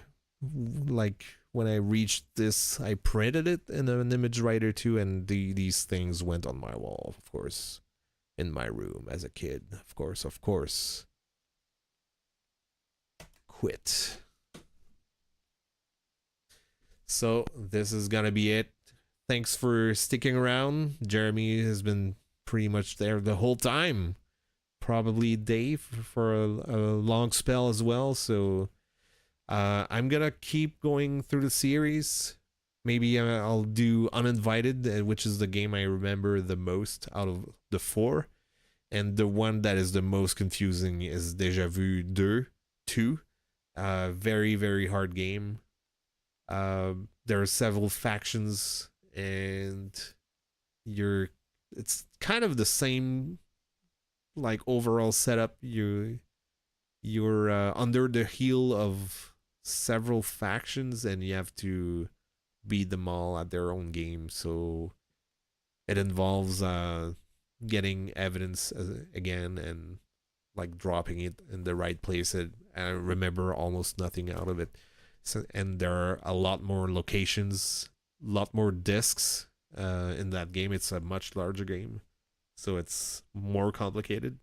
reached this, I printed it in an image writer too, and these things went on my wall, of course, in my room as a kid. Of course. Quit. So this is gonna be it. Thanks for sticking around. Jeremy has been pretty much there the whole time. Probably Dave for a long spell as well. So I'm gonna keep going through the series. Maybe I'll do Uninvited, which is the game I remember the most out of the four. And the one that is the most confusing is Déjà Vu 2. Very, very hard game. There are several factions, and you're it's kind of the same like overall setup. You're under the heel of several factions, and you have to beat them all at their own game. So it involves getting evidence again and like dropping it in the right place. I remember almost nothing out of it. So, and there are a lot more locations, a lot more discs in that game. It's a much larger game, so it's more complicated.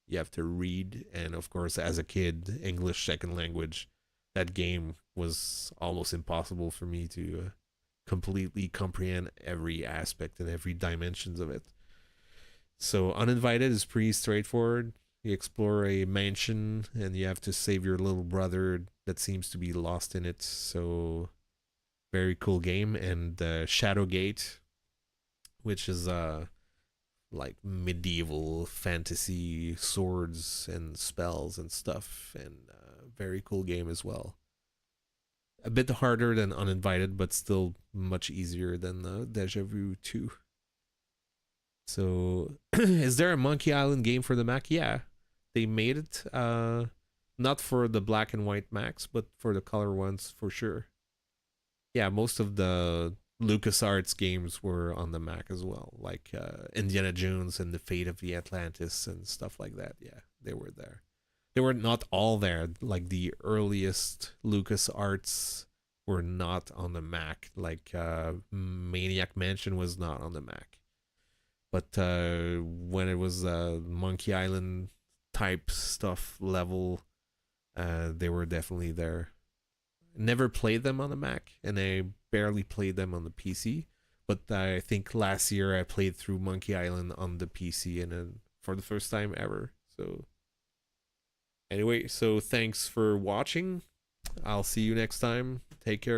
You have to read, and of course, as a kid, English second language, that game was almost impossible for me to completely comprehend every aspect and every dimensions of it. So Uninvited is pretty straightforward. You explore a mansion and you have to save your little brother that seems to be lost in it. So very cool game. And Shadowgate, which is like medieval fantasy swords and spells and stuff, and very cool game as well. A bit harder than Uninvited, but still much easier than Deja Vu 2. So, is there a Monkey Island game for the Mac? Yeah, they made it. Not for the black and white Macs, but for the color ones for sure. Yeah, most of the LucasArts games were on the Mac as well, like Indiana Jones and the Fate of the Atlantis and stuff like that. Yeah, they were there. They were not all there. Like the earliest LucasArts were not on the Mac. Like Maniac Mansion was not on the Mac. But when it was Monkey Island type stuff level, they were definitely there. Never played them on the Mac, and I barely played them on the PC. But I think last year I played through Monkey Island on the PC, and for the first time ever. So anyway, so thanks for watching. I'll see you next time. Take care.